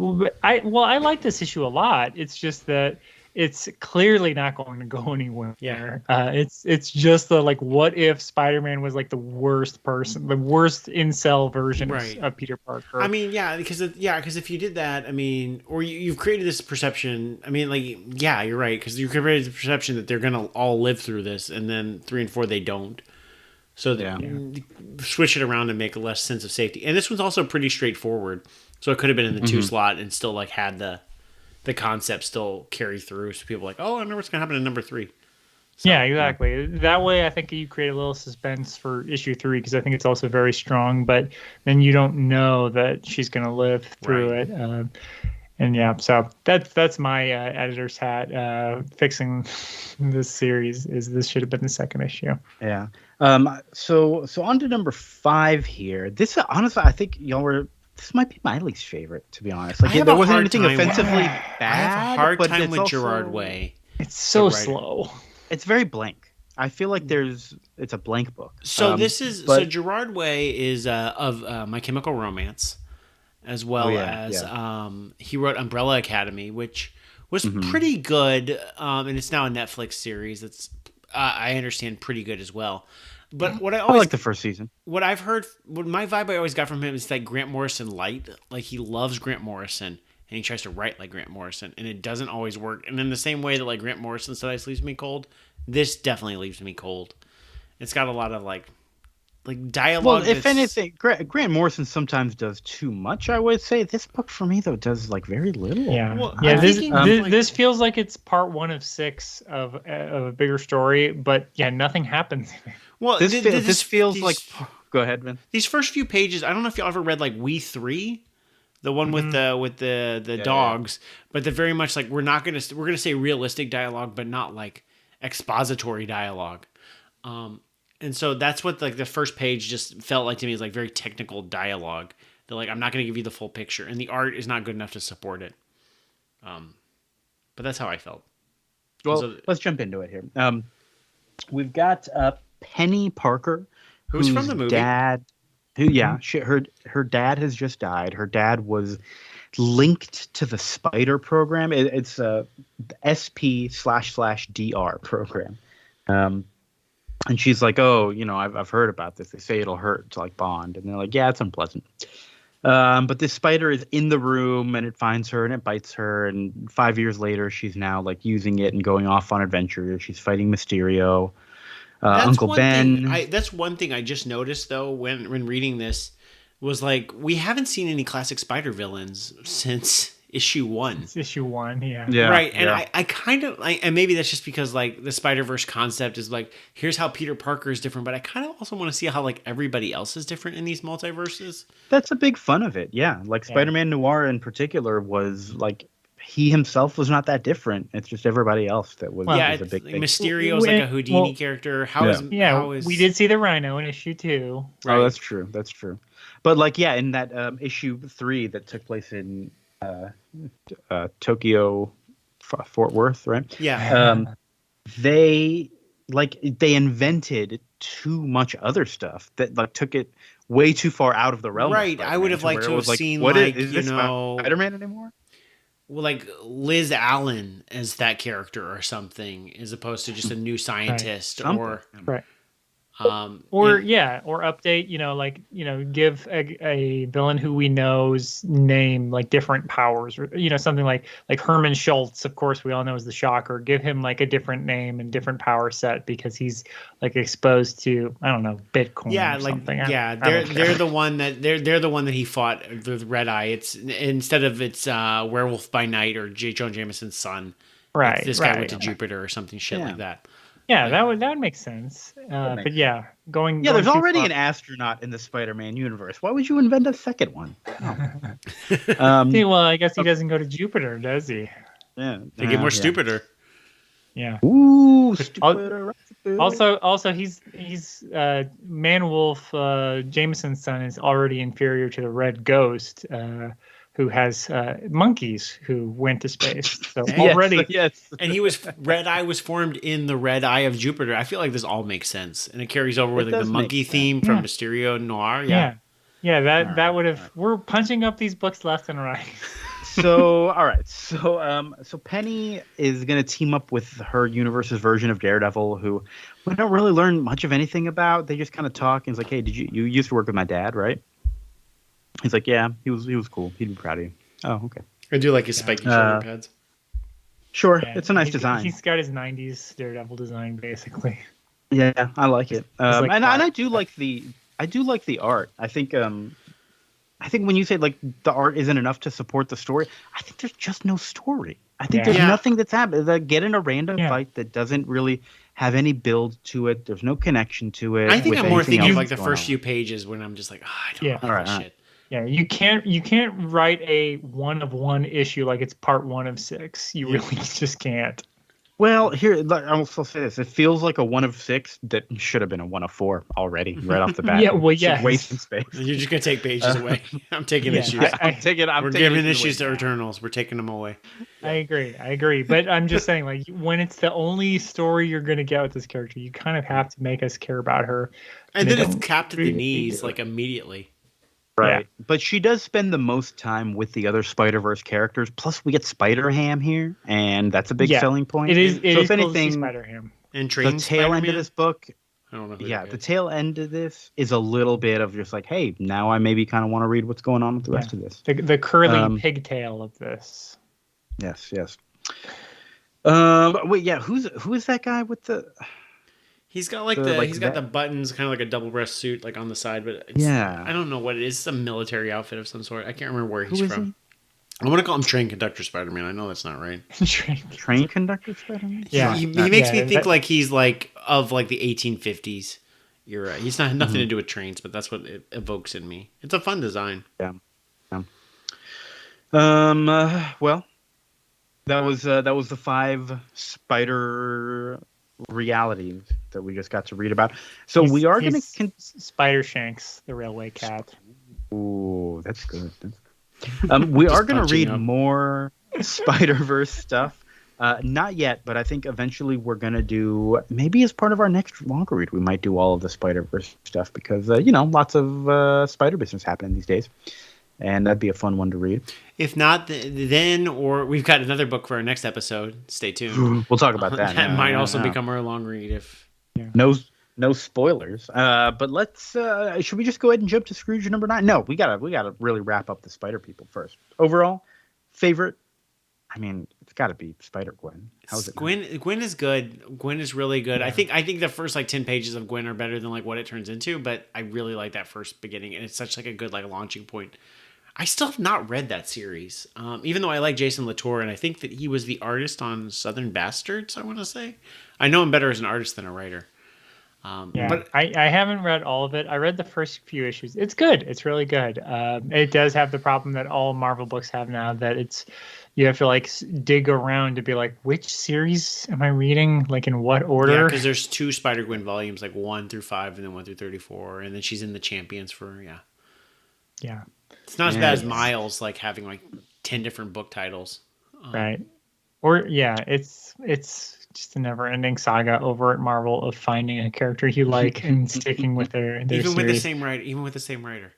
I like this issue a lot. It's just that it's clearly not going to go anywhere. Yeah. It's just the, like, what if Spider-Man was like the worst incel version of Peter Parker? I mean, because if you did that, I mean, or you've created this perception. I mean, like, yeah, you're right, because you created the perception that they're gonna all live through this, and then 3 and 4 they don't. So switch it around and make a less sense of safety. And this one's also pretty straightforward, so it could have been in the 2 slot and still like had the concept still carry through. So people are like, oh, I wonder what's gonna happen in number 3. So, yeah, exactly. That way, I think you create a little suspense for issue 3 because I think it's also very strong. But then you don't know that she's going to live through Right. it. And yeah, so that's my editor's hat fixing this series. Is this should have been the second issue? Yeah. So on to number 5 here. This honestly, I think y'all were. This might be my least favorite, to be honest. Like, I have there a wasn't hard anything time- offensively I bad. have a hard but time it's with also- Gerard Way. It's so The writer. slow. It's very blank. I feel like it's a blank book. So but- Gerard Way is of My Chemical Romance, as well as he wrote Umbrella Academy, which was pretty good, and it's now a Netflix series. It's I understand pretty good as well. But what I always like the first season. What I've heard, what my vibe I always got from him is that Grant Morrison light. Like, he loves Grant Morrison, and he tries to write like Grant Morrison, and it doesn't always work. And in the same way that like Grant Morrison sometimes leaves me cold, this definitely leaves me cold. It's got a lot of like dialogue. Well, if anything, Grant Morrison sometimes does too much. I would say this book for me though does like very little. Yeah, Well, yeah. I'm This, thinking, this feels like it's part 1 of 6 of a bigger story, but yeah, nothing happens. Well, This feels these- like. Go ahead, man. these first few pages. I don't know if y'all ever read like We Three, the one with the dogs, but they're very much like we're gonna say realistic dialogue, but not like expository dialogue. And so that's what like the first page just felt like to me, is like very technical dialogue. They're like, I'm not going to give you the full picture, and the art is not good enough to support it. But that's how I felt. Well, So- let's jump into it here. We've got Peni Parker, Who's from the movie. Dad, her dad has just died. Her dad was linked to the Spider program. It's a SP//DR program. And she's like, oh, I've heard about this. They say it'll hurt to like bond. And they're like, yeah, it's unpleasant. But this spider is in the room and it finds her and it bites her. And 5 years later, she's now like using it and going off on adventures. She's fighting Mysterio, Uncle Ben. That's one thing I just noticed though when reading this was like, we haven't seen any classic Spider villains since issue 1. It's issue 1, yeah. Right, and I kind of and maybe that's just because like the Spider-Verse concept is like, here's how Peter Parker is different, but I kind of also want to see how like everybody else is different in these multiverses. That's a big fun of it, yeah. Like Spider-Man Noir in particular was like, he himself was not that different. It's just everybody else that was, was a big thing. Mysterio's like a Houdini character. How is we did see the Rhino in issue 2. Right. Oh, that's true. That's true. But like, yeah, in that issue 3 that took place in Tokyo, Fort Worth, right? Yeah. They invented too much other stuff that like took it way too far out of the realm. Right. I would have liked to have seen what like, is this Spider-Man anymore? Well, like Liz Allen as that character or something, as opposed to just a new scientist or right. or update, give a villain who we know's name like different powers, or something like Herman Schultz, of course we all know is the Shocker. Give him like a different name and different power set because he's like exposed to, I don't know, Bitcoin. Yeah, or like something. they're the one that they're the one that he fought with Red Eye. It's instead of it's Werewolf by Night or J. Jonah Jameson's son. Right. This guy went to Jupiter or something like that. Yeah, that would make sense. But yeah, going. Yeah, there's already far. an astronaut in the Spider-Man universe. Why would you invent a second one? Well, I guess he doesn't go to Jupiter, does he? Yeah, they get more stupider. Yeah. Ooh, stupider. Also, he's Man-Wolf Jameson's son is already inferior to the Red Ghost, who has monkeys who went to space. So already, yes. And Red Eye was formed in the RedEye of Jupiter. I feel like this all makes sense, and it carries over with like, the monkey theme from Mysterio Noir. Yeah. That would have. We're punching up these books left and right. So all right, so Penny is gonna team up with her universe's version of Daredevil, who we don't really learn much of anything about. They just kind of talk, and it's like, hey, you used to work with my dad, right? He's like, yeah, he was cool. He'd be proud of you. Oh, okay. I do like his spiky shoulder pads. Sure, it's a nice design. He's got his '90s Daredevil design, basically. Yeah, I like it. Like and I do like the art. I think when you say like the art isn't enough to support the story, I think there's just no story. I think there's nothing that's happened. Get in a random fight that doesn't really have any build to it. There's no connection to it. I think with I'm more anything thinking of else like the going first on. few pages when I'm just like, I don't Yeah. like All right, this all right. shit. Yeah, you can't write a 1 of 1 issue like it's part 1 of 6. You really just can't. Well, here I'll also say this: it feels like a 1 of 6 that should have been a 1 of 4 already, right off the bat. Yeah, well, It's just yes. wasting space. You're just gonna take pages away. I'm taking Yeah, issues. I'm taking We're taking giving issues issues to away now. Eternals. We're taking them away. I agree. But I'm just saying, like, when it's the only story you're gonna get with this character, you kind of have to make us care about her. And They then it's don't capped at the really knees do like it. immediately. Right. But she does spend the most time with the other Spider-Verse characters. Plus, we get Spider-Ham here, and that's a big Yeah, selling point. It is. So It if is cool to see anything, Spider-Ham. And the train tail end of Spider-Man? this book, I don't know who yeah, that the is. tail end of this is a little bit of just like, hey, now I maybe kind of want to read what's going on with the rest of this. The curly pigtail of this. Yes. Wait, yeah, who is that guy with the? He's got like he's got the buttons, kind of like a double breast suit, like on the side, but it's, I don't know what it is. It's a military outfit of some sort. I can't remember where he's from. I want to call him Train Conductor Spider-Man. I know that's not right. Train Conductor Spider-Man? Yeah, He makes me think like he's like of like the 1850s era. He's not nothing to do with trains, but that's what it evokes in me. It's a fun design. Yeah. Well, that was the 5 spider realities that we just got to read about. So we are going to Spider Shanks, the railway cat. Ooh, that's good. We are going to read more Spider-Verse stuff. Not yet, but I think eventually we're going to do, maybe as part of our next longer read, we might do all of the Spider-Verse stuff because, lots of spider business happening these days. And that'd be a fun one to read. If not, then, or we've got another book for our next episode. Stay tuned. We'll talk about that. That might also become our long read if... Yeah. No spoilers. But let's. Should we just go ahead and jump to Scrooge number 9? No, we gotta really wrap up the Spider People first. Overall, favorite. I mean, it's got to be Spider-Gwen. How's it? Gwen is good. Gwen is really good. Yeah. I think the first like 10 pages of Gwen are better than like what it turns into. But I really like that first beginning, and it's such like a good like launching point. I still have not read that series, even though I like Jason Latour, and I think that he was the artist on Southern Bastards. I want to say, I know him better as an artist than a writer. But I haven't read all of it. I read the first few issues. It's good. It's really good. It does have the problem that all Marvel books have now, that you have to like dig around to be like, which series am I reading? Like in what order? Yeah, because there's 2 Spider-Gwen volumes, like 1 through 5 and then 1 through 34. And then she's in the Champions for, Yeah. It's not as bad as Miles, like having like 10 different book titles. Right. Or, it's just a never-ending saga over at Marvel of finding a character you like and sticking with their even series. with the same writer.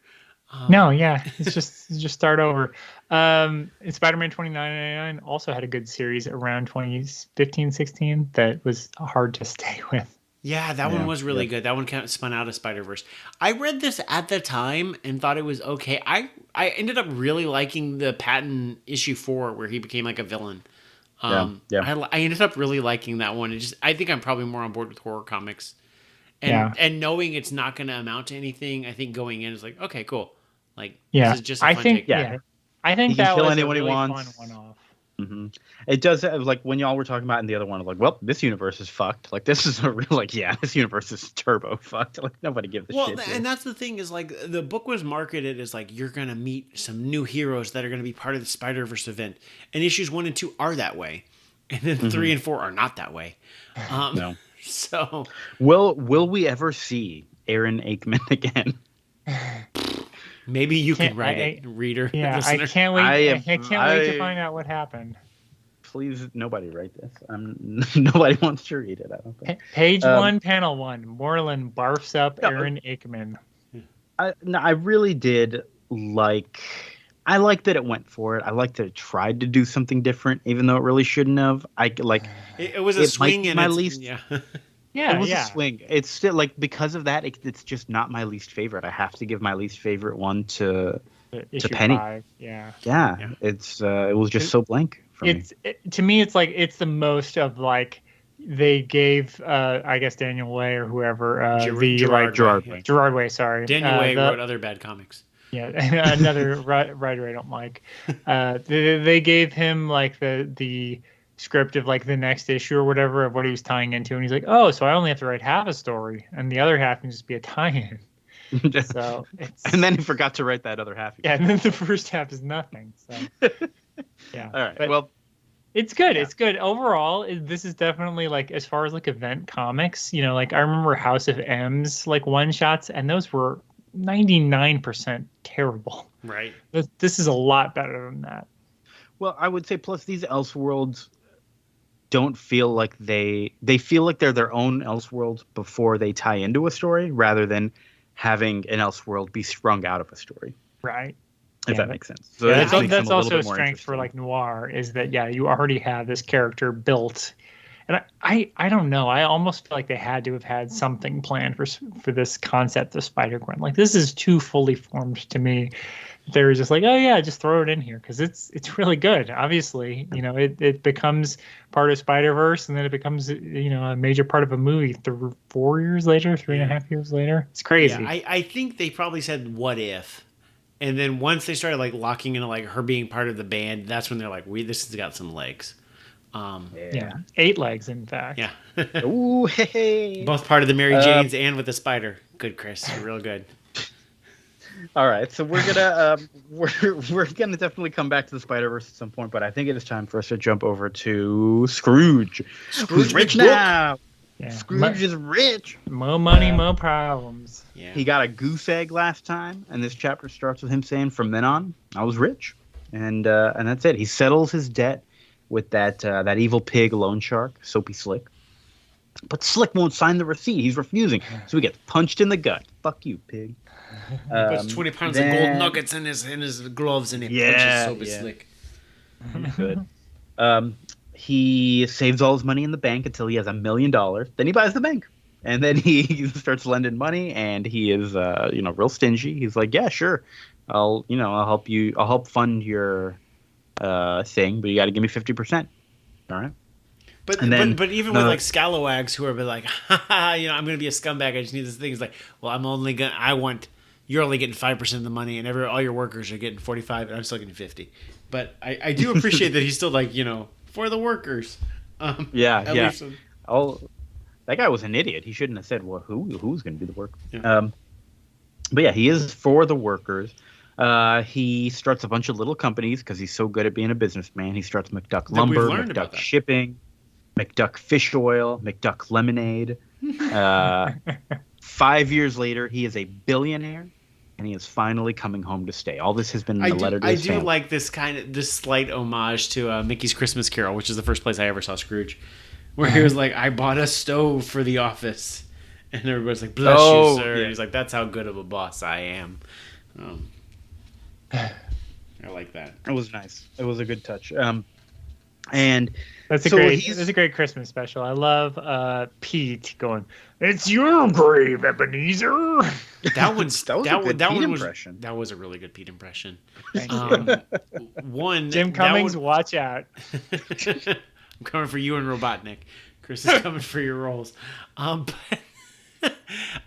It's just start over. Spider-Man 2999 also had a good series around 2015-16 that was hard to stay with. Yeah, that one was really good. That one kind of spun out of Spider-Verse. I read this at the time and thought it was okay. I ended up really liking the Patton issue 4 where he became like a villain. I ended up really liking that one. I think I'm probably more on board with horror comics. And knowing it's not going to amount to anything, I think going in is like, okay, cool. Like, this is just a fun take. I think he that can kill was anyone a really he wants. fun one-off. Mm-hmm. It does have, like when y'all were talking about in the other one, like, well, this universe is fucked. Like, this is a real, like, this universe is turbo fucked. Like, nobody gives a shit. Well, and that's the thing is, like, the book was marketed as, like, you're going to meet some new heroes that are going to be part of the Spider-Verse event. And issues 1 and 2 are that way. And then 3 and 4 are not that way. No. So. Will we ever see Aaron Aikman again? Maybe you can write it, reader. Yeah, listener. I can't wait. I can't wait to find out what happened. Please, nobody write this. Nobody wants to read it. I don't think. Page 1, panel 1. Moreland barfs up Aaron Aikman. I really did like. I liked that it went for it. I liked that it tried to do something different, even though it really shouldn't have. It was a swing, and my least. Yeah, it was a swing. It's still like because of that, it's just not my least favorite. I have to give my least favorite one to Peni. 5. Yeah. It's it was just so blank for me. To me, it's like it's the most of like they gave I guess Daniel Way or whoever Gerard Way. Sorry, Daniel Way wrote other bad comics. Yeah, another writer I don't like. They gave him like the script of like the next issue or whatever of what he was tying into, and he's like, oh, so I only have to write half a story, and the other half can just be a tie-in. So it's and then he forgot to write that other half. Yeah, and then the first half is nothing. So yeah. All right. But well, it's good. Yeah. It's good overall. This is definitely like as far as like event comics, you know, like I remember House of M's like one shots, and those were 99% terrible. Right. This is a lot better than that. Well, I would say plus these Elseworlds don't feel like they feel like they're their own Elseworlds before they tie into a story, rather than having an Elseworld be sprung out of a story. Right. If that makes sense. So that's also a strength for like Noir is that you already have this character built, and I don't know. I almost feel like they had to have had something planned for this concept of Spider-Gwen. Like this is too fully formed to me. They were just like, oh yeah, just throw it in here because it's really good. Obviously, you know, it becomes part of Spider-Verse, and then it becomes, you know, a major part of a movie 4 years later, 3.5 years later. It's crazy. Yeah, I think they probably said what if, and then once they started like locking into like her being part of the band, that's when they're like, this has got some legs. Yeah, 8 legs in fact. Yeah. Ooh, hey. Both part of the Mary Janes and with the spider. Good, Chris. Real good. All right, so we're gonna definitely come back to the Spider-Verse at some point, but I think it is time for us to jump over to Scrooge. Who's rich now? Yeah. Scrooge is rich. More money, more problems. Yeah. He got a goose egg last time, and this chapter starts with him saying, "From then on, I was rich," and that's it. He settles his debt with that evil pig loan shark, Soapy Slick. But Slick won't sign the receipt. He's refusing, so he gets punched in the gut. Fuck you, pig. He puts 20 pounds of gold nuggets in his gloves, and he punches Soapy Slick. Good. He saves all his money in the bank until he has $1 million. Then he buys the bank, and then he starts lending money. And he is, real stingy. He's like, "Yeah, sure, I'll help you. I'll help fund your thing, but you got to give me 50%." All right. But even with like scalawags who are like, I'm gonna be a scumbag. I just need this thing. It's like, well, you're only getting 5% of the money, and all your workers are getting 45, and I'm still getting 50. But I do appreciate that he's still like, for the workers. Yeah. That guy was an idiot. He shouldn't have said, well, who's going to do the work? Yeah. But yeah, he is for the workers. He starts a bunch of little companies because he's so good at being a businessman. He starts McDuck Lumber, McDuck Shipping, McDuck Fish Oil, McDuck Lemonade. 5 years later, he is a billionaire, and he is finally coming home to stay. All this has been in the letter to his family. I do like this slight homage to Mickey's Christmas Carol, which is the first place I ever saw Scrooge, where he was like, "I bought a stove for the office," and everybody's like, "Bless you, sir." Yeah. He's like, "That's how good of a boss I am." I like that. It was nice. It was a good touch. And that's a great Christmas special. I love Pete going, "It's your grave, Ebenezer." That was a good Pete impression. That was a really good Pete impression. Jim Cummings, watch out. I'm coming for you and Robotnik. Chris is coming for your roles. But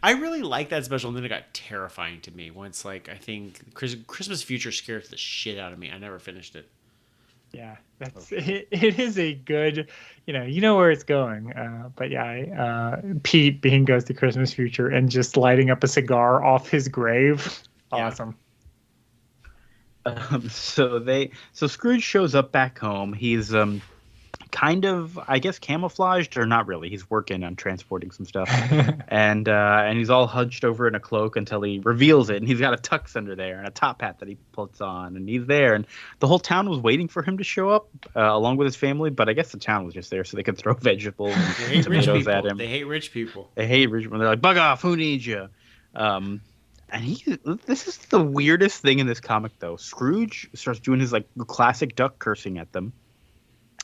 I really like that special, and then it got terrifying to me once, I think Christmas Future scared the shit out of me. I never finished it. Yeah, it is a good, you know where it's going. But yeah, Pete goes to Christmas Future and just lighting up a cigar off his grave. Awesome. So Scrooge shows up back home. He's kind of, I guess, camouflaged, or not really. He's working on transporting some stuff, and he's all hunched over in a cloak until he reveals it, and he's got a tux under there and a top hat that he puts on, and he's there, and the whole town was waiting for him to show up along with his family, but I guess the town was just there so they could throw vegetables and tomatoes at him. They hate rich people. They're like, "Bug off! Who needs you?" And this is the weirdest thing in this comic, though. Scrooge starts doing his classic duck cursing at them.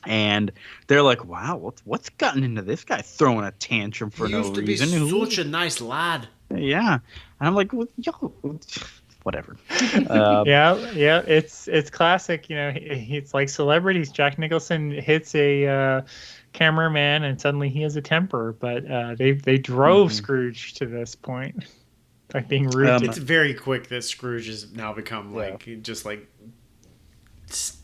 And they're like, "Wow, what's gotten into this guy throwing a tantrum for no reason?" He used to be such a nice lad. Yeah, and I'm like, well, yo, whatever. Yeah, it's classic. It's like celebrities. Jack Nicholson hits a cameraman, and suddenly he has a temper. But they drove Scrooge to this point by being rude. It's very quick that Scrooge has now become just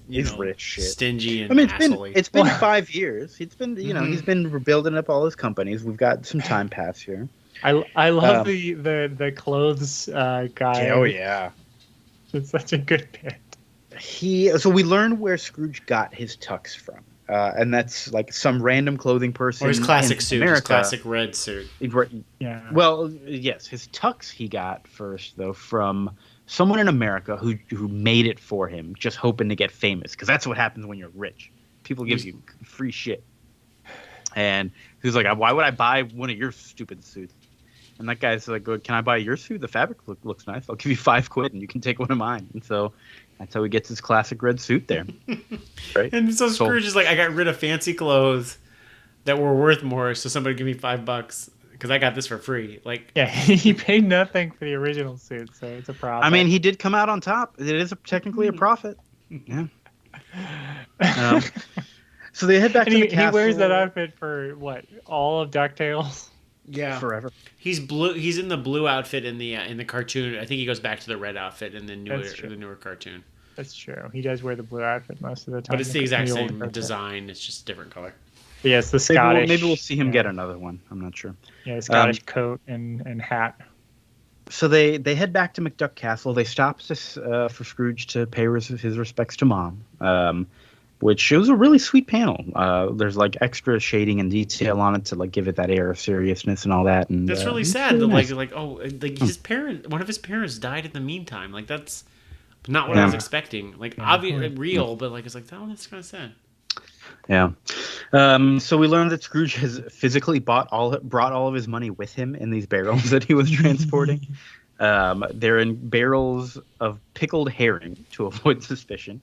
He's rich shit. Stingy and I mean, assholey. it's been 5 years. It's been, he's been rebuilding up all his companies. We've got some time pass here. I love the clothes guy. Oh yeah, it's such a good bit. So we learn where Scrooge got his tux from, and that's like some random clothing person. Or his classic suit, America. his classic red suit. Yeah. Well, yes, his tux he got first though from someone in America who made it for him, just hoping to get famous, because that's what happens when you're rich. People give you free shit. And he was like, "Why would I buy one of your stupid suits?" And that guy's like, "Can I buy your suit? The fabric looks nice. I'll give you $5 and you can take one of mine." And so that's how he gets his classic red suit there. Right? And so Scrooge is like, "I got rid of fancy clothes that were worth more, so somebody give me $5 because I got this for free." Like, yeah, he paid nothing for the original suit, so it's a profit. I mean, he did come out on top. It is technically a profit. Yeah. So they head back to the castle. He wears that outfit for what? All of DuckTales? Yeah, forever. He's blue. He's in the blue outfit in the cartoon. I think he goes back to the red outfit in the newer cartoon. That's true. He does wear the blue outfit most of the time. But it's the exact same design. It's just a different color. But yeah, it's the Scottish. Maybe we'll see him get another one. I'm not sure. Yeah, Scottish coat and hat. So they head back to McDuck Castle. They stop for Scrooge to pay his respects to Mom. Which it was a really sweet panel. There's like extra shading and detail on it to like give it that air of seriousness and all that. And that's really sad. Really nice. His one of his parents died in the meantime. Like that's not what I was expecting. Like obviously real, but like it's like that's kind of sad. Yeah. So we learned that Scrooge has physically brought all of his money with him in these barrels that he was transporting. They're in barrels of pickled herring to avoid suspicion.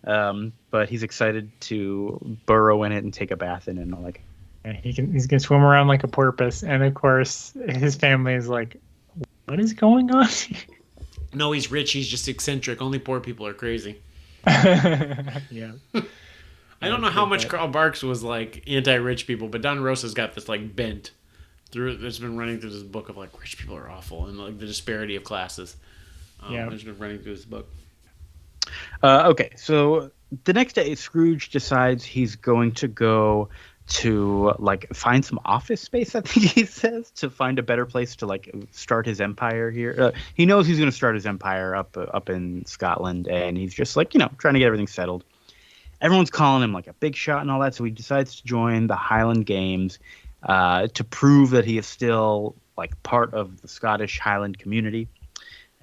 But he's excited to burrow in it and take a bath in it and all like. Yeah, he's gonna swim around like a porpoise, and of course his family is like, "What is going on?" No, he's rich. He's just eccentric. Only poor people are crazy. Yeah. I don't know how much Carl Barks was like anti-rich people, but Don Rosa's got this like bent through. It's been running through this book of like rich people are awful and like the disparity of classes. It's been running through this book. Okay, so the next day, Scrooge decides he's going to go to like find some office space. I think he says to find a better place to like start his empire here. He knows he's going to start his empire up in Scotland, and he's just like trying to get everything settled. Everyone's calling him like a big shot and all that, so he decides to join the Highland Games to prove that he is still like part of the Scottish Highland community.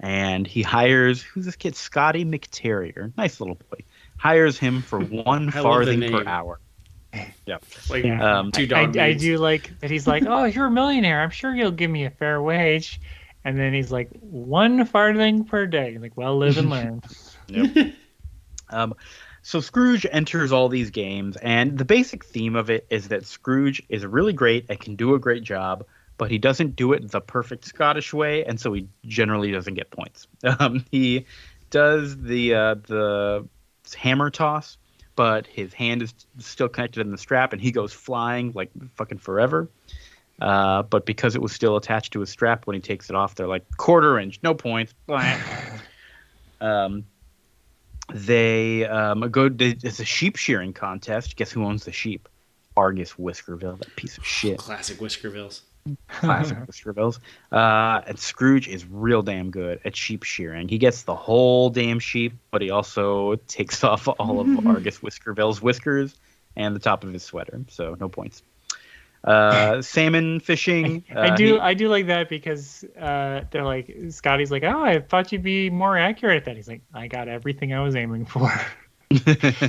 And he hires, who's this kid? Scotty McTerrier. Nice little boy. Hires him for 1 farthing per hour. Yeah. Like, I do like that he's like, "Oh, you're a millionaire. I'm sure you'll give me a fair wage." And then he's like, 1 farthing per day. Like, well, live and learn. Yep. So Scrooge enters all these games, and the basic theme of it is that Scrooge is really great and can do a great job, but he doesn't do it the perfect Scottish way, and so he generally doesn't get points. He does the hammer toss, but his hand is still connected in the strap, and he goes flying like fucking forever. But because it was still attached to his strap, when he takes it off, they're like, 1/4 inch, no points. They go. It's a sheep shearing contest. Guess who owns the sheep? Argus Whiskerville, that piece of shit. Classic Whiskervilles. Classic Whiskervilles. And Scrooge is real damn good at sheep shearing. He gets the whole damn sheep, but he also takes off all of Argus Whiskerville's whiskers and the top of his sweater. So no points. Salmon fishing. I do like that because they're like, Scotty's like, "Oh, I thought you'd be more accurate at that." He's like, "I got everything I was aiming for."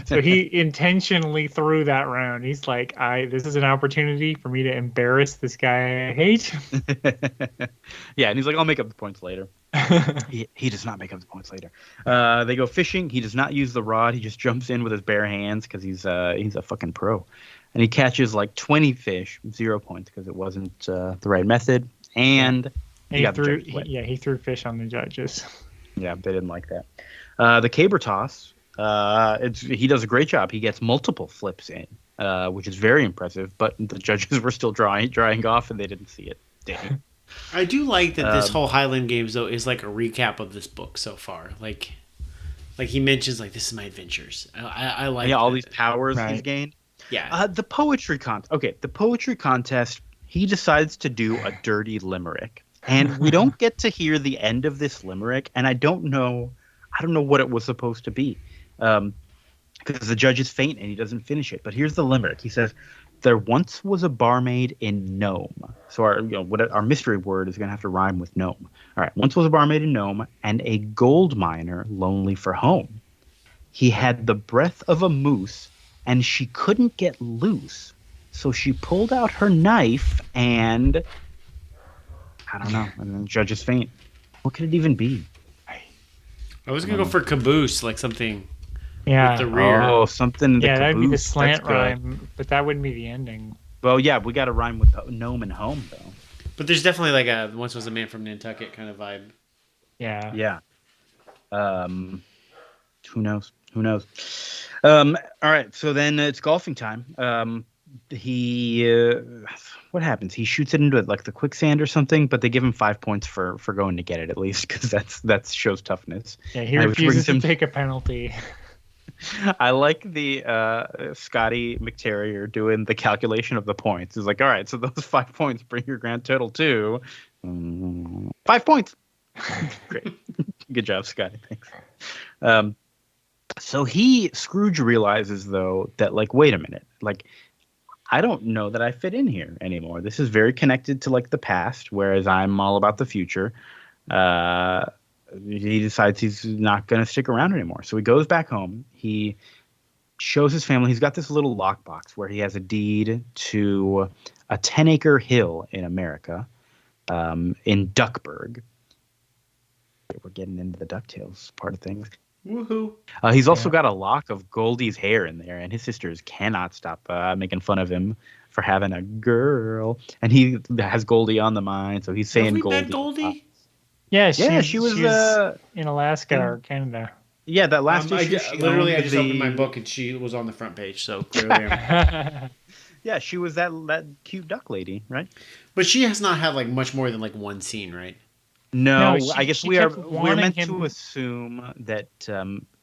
So he intentionally threw that round. He's like, this is an opportunity for me to embarrass this guy I hate. Yeah, and he's like, "I'll make up the points later." He does not make up the points later. They go fishing. He does not use the rod. He just jumps in with his bare hands because he's a fucking pro. And he catches like 20 fish, 0 points because it wasn't the right method. And he threw fish on the judges. Yeah, they didn't like that. The caber toss, he does a great job. He gets multiple flips in, which is very impressive. But the judges were still drying off, and they didn't see it. Dang. I do like that this whole Highland Games though is like a recap of this book so far. Like Like he mentions like this is my adventures. I like all that. these powers he's Right. gained. Yeah. The poetry contest. Okay, the poetry contest. He decides to do a dirty limerick, and we don't get to hear the end of this limerick. And I don't know what it was supposed to be, because the judge is faint and he doesn't finish it. But here's the limerick. He says, "There once was a barmaid in Nome." So our mystery word is going to have to rhyme with Nome. All right. Once was a barmaid in Nome, and a gold miner lonely for home. He had the breath of a moose, and she couldn't get loose. So she pulled out her knife and I don't know. And then the judge is faint. What could it even be? I was gonna go for caboose, like something Yeah. with the rear. Oh, something. In the Yeah, that'd be the caboose. slant That's good. rhyme, but that wouldn't be the ending. Well, yeah, we got to rhyme with gnome and home though. But there's definitely like a once was a man from Nantucket kind of vibe. Yeah. Yeah. Who knows? Who knows? All right. So then it's golfing time. What happens? He shoots it into it like the quicksand or something, but they give him 5 points for going to get it at least, because that shows toughness. Yeah, he Which refuses brings to him- take a penalty. I like the Scotty McTerrier doing the calculation of the points. He's like, all right, so those 5 points bring your grand total to 5 points. Great. Good job, Scotty. Thanks. So Scrooge realizes, though, that, like, wait a minute. Like, I don't know that I fit in here anymore. This is very connected to, like, the past, whereas I'm all about the future. He decides he's not going to stick around anymore. So he goes back home. He shows his family. He's got this little lockbox where he has a deed to a 10-acre hill in America, in Duckburg. We're getting into the DuckTales part of things. Woohoo! He's also got a lock of Goldie's hair in there, and his sisters cannot stop making fun of him for having a girl. And he has Goldie on the mind, so he's saying Have we Goldie. met Goldie? Yeah, She was in Alaska or Canada. Yeah, that last issue. I just opened my book and she was on the front page, so clearly. Yeah, she was that cute duck lady, right? But she has not had like much more than like one scene, right? No, No, I guess she we're kept wanting meant him- to assume that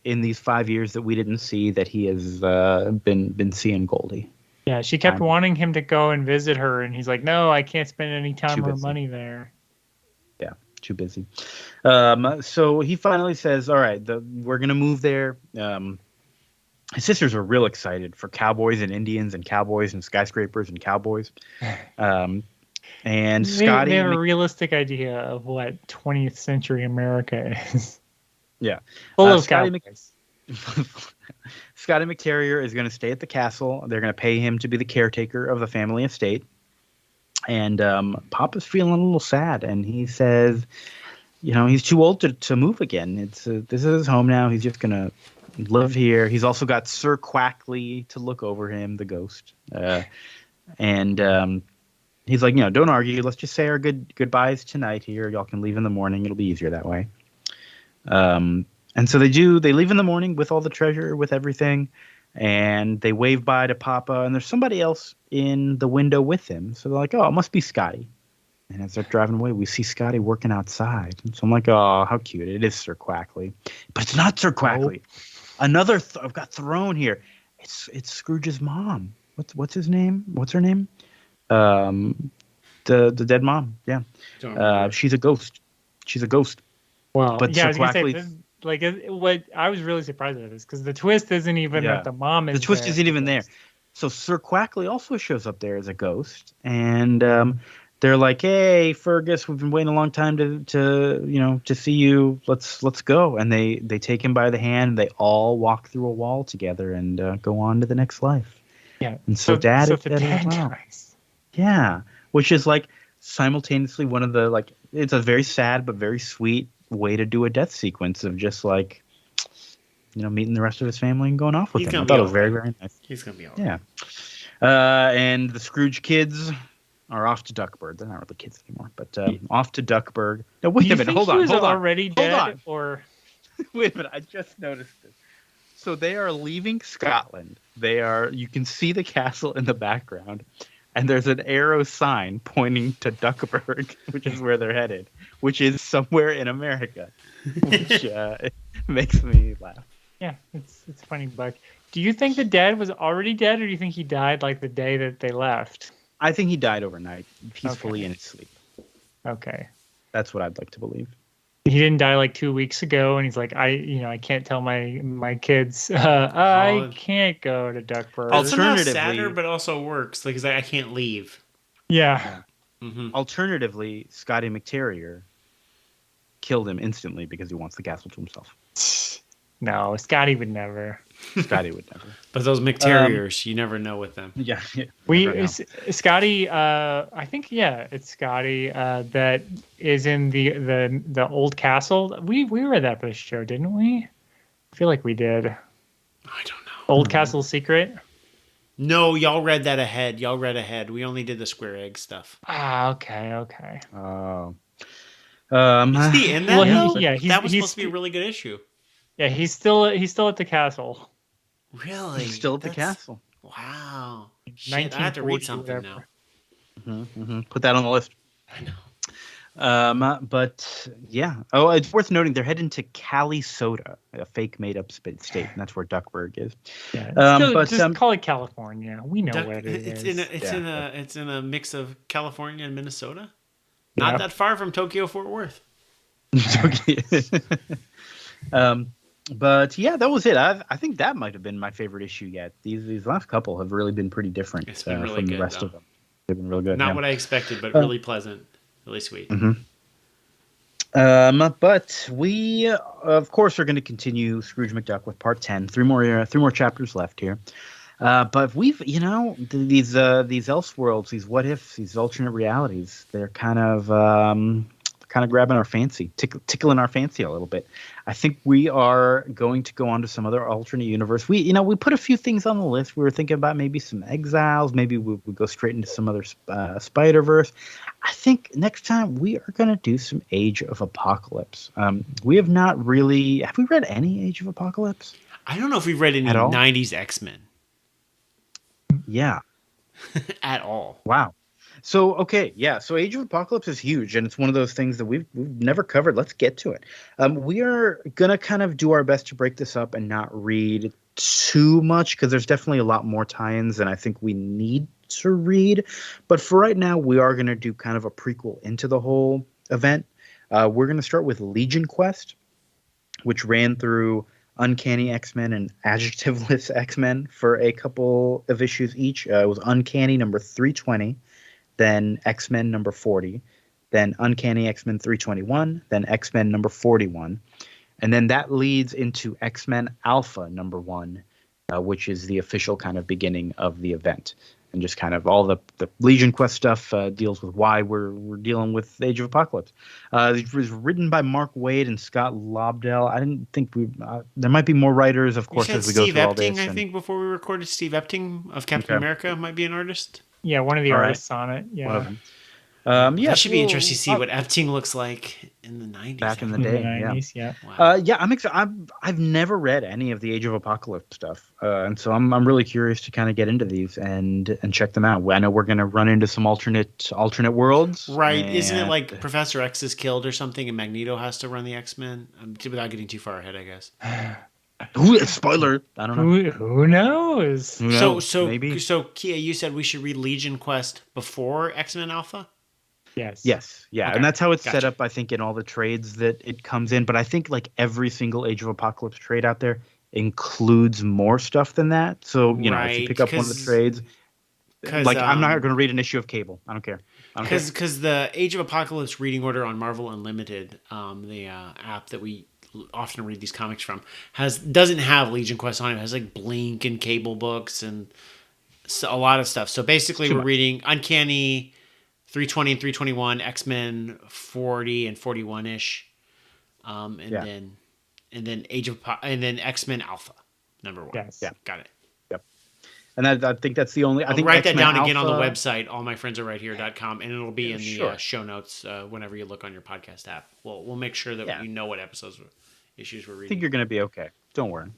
in these 5 years that we didn't see, that he has been seeing Goldie. Yeah, she kept wanting him to go and visit her, and he's like, "No, I can't spend any time Too or busy. money there." Yeah, too busy. So he finally says, "All right, we're gonna move there." His sisters were real excited for cowboys and Indians and cowboys and skyscrapers and cowboys. And Scotty, they have a realistic idea of what 20th century America is. yeah, Full of Scotty cowboys. Scotty McTerrier is going to stay at the castle. They're going to pay him to be the caretaker of the family estate. And Papa's feeling a little sad, and he says, he's too old to move again. This is his home now. He's just going to live here. He's also got Sir Quackley to look over him, the ghost. And he's like, don't argue. Let's just say our goodbyes tonight here. Y'all can leave in the morning. It'll be easier that way. And so they do. They leave in the morning with all the treasure, with everything. And they wave bye to Papa. And there's somebody else in the window with him. So they're like, oh, it must be Scotty. And as they're driving away, we see Scotty working outside. And so I'm like, oh, how cute. It is Sir Quackley. But it's not Sir Quackley. Another I've got thrown here. It's Scrooge's mom. What's his name? What's her name? The dead mom. Yeah. She's a ghost. She's a ghost. Well, But yeah, I Sir was gonna Quackley- say, what I was really surprised at this because the twist isn't even Yeah. that the mom is. The twist there. isn't even there. So Sir Quackley also shows up there as a ghost, and they're like, "Hey, Fergus, we've been waiting a long time to see you. Let's go." And they take him by the hand. And they all walk through a wall together and go on to the next life. Yeah. And so Dad is the dead dad as well. dies. Yeah, which is like simultaneously one of the it's a very sad but very sweet way to do a death sequence of just like meeting the rest of his family and going off with He's him. I gonna thought be it was very, very nice. He's gonna be all right. Yeah. And the Scrooge kids are off to Duckburg. They're not really kids anymore, but off to Duckburg. Now wait Do you a minute. think Hold he on. was Hold on. already Hold dead, on. or Wait a minute. I just noticed this. So they are leaving Scotland. You can see the castle in the background, and there's an arrow sign pointing to Duckburg, which is where they're headed, which is somewhere in America, which makes me laugh. Yeah, it's funny, Buck. Do you think the dad was already dead, or do you think he died like the day that they left? I think he died overnight, peacefully in his sleep. Okay. That's what I'd like to believe. He didn't die like 2 weeks ago, and he's like, I can't tell my kids, I can't go to Duckburg. It's somehow Alternatively- sadder, but also works. Like, he's like, I can't leave. Yeah. Mm-hmm. Alternatively, Scotty McTerrier killed him instantly because he wants the castle to himself. No, Scotty would never. Scotty would never. But those McTerriers, you never know with them. Yeah. Scotty. I think it's Scotty that is in the old castle. We read that for the show, didn't we? I feel like we did. I don't know. Old Castle Secret. No, y'all read that ahead. Y'all read ahead. We only did the square egg stuff. Ah, okay. Oh. Is he in that? Well, though? he's That was supposed to be a really good issue. Yeah, he's still at the castle. Really? He's still at the castle. Wow. Shit, I have to read something now. Mm-hmm. Put that on the list. I know. But yeah. Oh, it's worth noting they're heading to Cali Soda, a fake made-up state, and that's where Duckburg is. Yeah, But just call it California. We know what it it's is. It's in a mix of California and Minnesota. Not that far from Tokyo, Fort Worth. But yeah, that was it. I think that might have been my favorite issue yet. These last couple have really been pretty different It's been really from good, the rest though. of them. They've been real good. Not what I expected, but really pleasant, really sweet. Mm-hmm. But we, of course, are going to continue Scrooge McDuck with part 10. Three more chapters left here. But we've, these Elseworlds, these what ifs, these alternate realities, they're kind of grabbing our fancy, tickling our fancy a little bit. I think we are going to go on to some other alternate universe. We put a few things on the list. We were thinking about maybe some Exiles. Maybe we go straight into some other Spider-Verse. I think next time we are going to do some Age of Apocalypse. We have not really. Have we read any Age of Apocalypse? I don't know if we've read any At all? 90s X-Men Yeah. at all. Wow. So, okay, yeah. So Age of Apocalypse is huge, and it's one of those things that we've never covered. Let's get to it. We are going to kind of do our best to break this up and not read too much, because there's definitely a lot more tie-ins than I think we need to read. But for right now, we are going to do kind of a prequel into the whole event. We're going to start with Legion Quest, which ran through Uncanny X-Men and Adjectiveless X-Men for a couple of issues each. It was Uncanny number 320. Then X-Men number 40, then Uncanny X-Men 321, then X-Men number 41. And then that leads into X-Men Alpha number 1, which is the official kind of beginning of the event. And just kind of all the Legion Quest stuff deals with why we're dealing with Age of Apocalypse. It was written by Mark Waid and Scott Lobdell. I didn't think there might be more writers, of course, as we go through all this. I think before we recorded, Steve Epting of Captain America might be an artist. Yeah, one of the artists on it. Yeah. One of them. That should be interesting to see what Epting looks like in the 90s. Back in the day, yeah. Wow. I'm excited. I've never read any of the Age of Apocalypse stuff, and so I'm really curious to kind of get into these and check them out. I know we're going to run into some alternate worlds, right? Isn't it like Professor X is killed or something, and Magneto has to run the X-Men? Without getting too far ahead, I guess. Spoiler. I don't know. Who knows? Maybe. So Kia, you said we should read Legion Quest before X-Men Alpha? Yes. Yeah, Okay. and that's how it's set Gotcha. up, I think, in all the trades that it comes in. But I think like every single Age of Apocalypse trade out there includes more stuff than that. So, if you Right, pick up one of the trades, like I'm not going to read an issue of Cable. I don't care. Because the Age of Apocalypse reading order on Marvel Unlimited, the app that we often read these comics from, doesn't have Legion Quest on it. It has like Blink and Cable books and a lot of stuff. So basically, we're reading Uncanny 320 and 321, X-Men 40 and 41 ish, and then and then X-Men Alpha number 1. Yes. Yeah. Got it. And I think that's the only. I think write that X-Men down again on the Alpha- website, allmyfriendsareRightHere.com, and it'll be in the sure. show notes whenever you look on your podcast app. We'll make sure that you know what issues we're I think reading. you're going to be okay. Don't worry.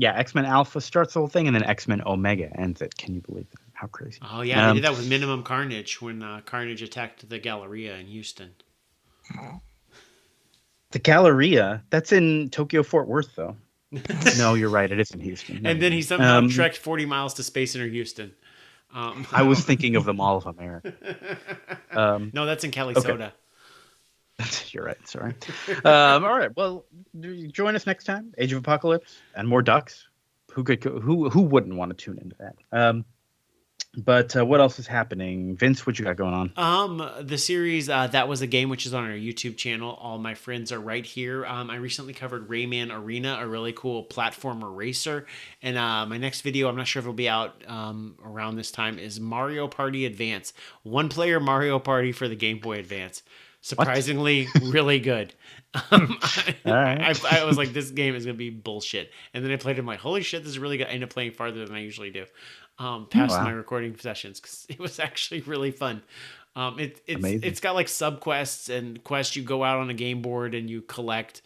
X-Men Alpha starts the whole thing, and then X-Men Omega ends it. Can you believe that? How crazy. Oh, yeah. They did that with Minimum Carnage when Carnage attacked the Galleria in Houston. The Galleria? That's in Tokyo, Fort Worth, though. No, you're right. It is in Houston. And then he somehow trekked 40 miles to Space Center Houston. I was thinking of the Mall of America. No, that's in Calisoda. You're right. Sorry. All right. Well, join us next time. Age of Apocalypse and more ducks. Who wouldn't want to tune into that? But what else is happening? Vince, what you got going on? The series That Was a Game, which is on our YouTube channel. All my friends are right here. I recently covered Rayman Arena, a really cool platformer racer. And my next video, I'm not sure if it'll be out around this time, is Mario Party Advance. One-player Mario Party for the Game Boy Advance. Surprisingly, really good. I was like, this game is going to be bullshit. And then I played it, I'm like, holy shit, this is really good. I ended up playing farther than I usually do. Past my recording sessions, because it was actually really fun. It's got like subquests and quests you go out on a game board and you collect,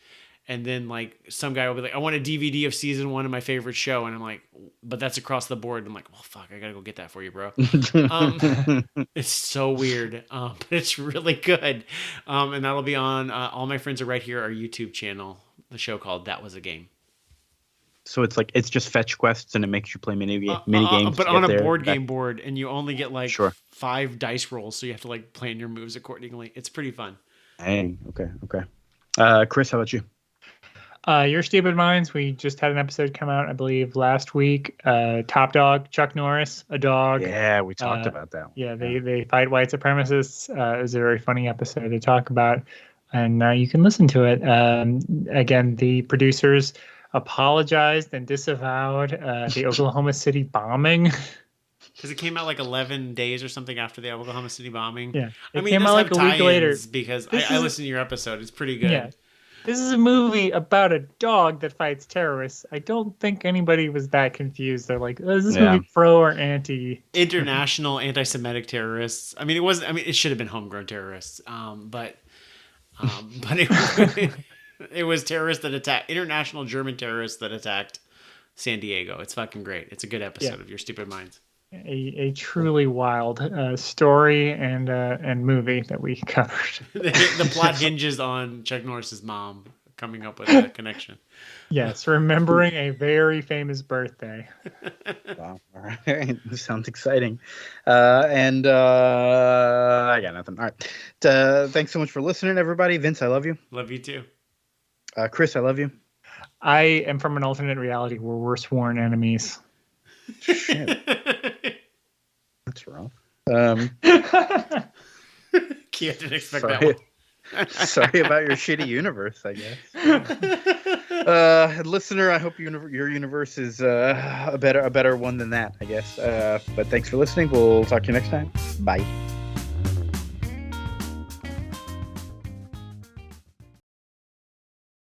and then like some guy will be like, I want a DVD of season 1 of my favorite show, and I'm like, but that's across the board. And I'm like, well, fuck, I gotta go get that for you, bro. It's so weird, but it's really good. And that'll be on All My Friends Are Right Here, our YouTube channel, the show called That Was a Game. So it's just fetch quests and it makes you play mini games. But on a board game board, and you only get like 5 dice rolls, so you have to like plan your moves accordingly. It's pretty fun. Dang. Okay. Chris, how about you? Your Stupid Minds. We just had an episode come out, I believe, last week. Top Dog, Chuck Norris, a dog. Yeah, we talked about that. Yeah, they fight white supremacists. It was a very funny episode to talk about, and you can listen to it. Again, the producers apologized and disavowed the Oklahoma City bombing. Because it came out like 11 days or something after the Oklahoma City bombing. Yeah, I mean, it came out like a week later. Because I listened to your episode. It's pretty good. Yeah. This is a movie about a dog that fights terrorists. I don't think anybody was that confused. They're like, is this movie pro or anti? International anti-Semitic terrorists. I mean, it should have been homegrown terrorists. But it was terrorists that attacked, international German terrorists that attacked San Diego. It's fucking great. It's a good episode of Your Stupid Minds. A truly wild story and movie that we covered. The plot hinges on Chuck Norris's mom coming up with a connection. Yes, remembering a very famous birthday. Wow. All right. This sounds exciting. And I got nothing. All right. Thanks so much for listening, everybody. Vince, I love you. Love you too. Chris, I love you. I am from an alternate reality where we're sworn enemies. Shit. That's rough. Kia didn't expect that one. Sorry about your shitty universe, I guess. Listener, I hope your universe is a better one than that, I guess. But thanks for listening. We'll talk to you next time. Bye.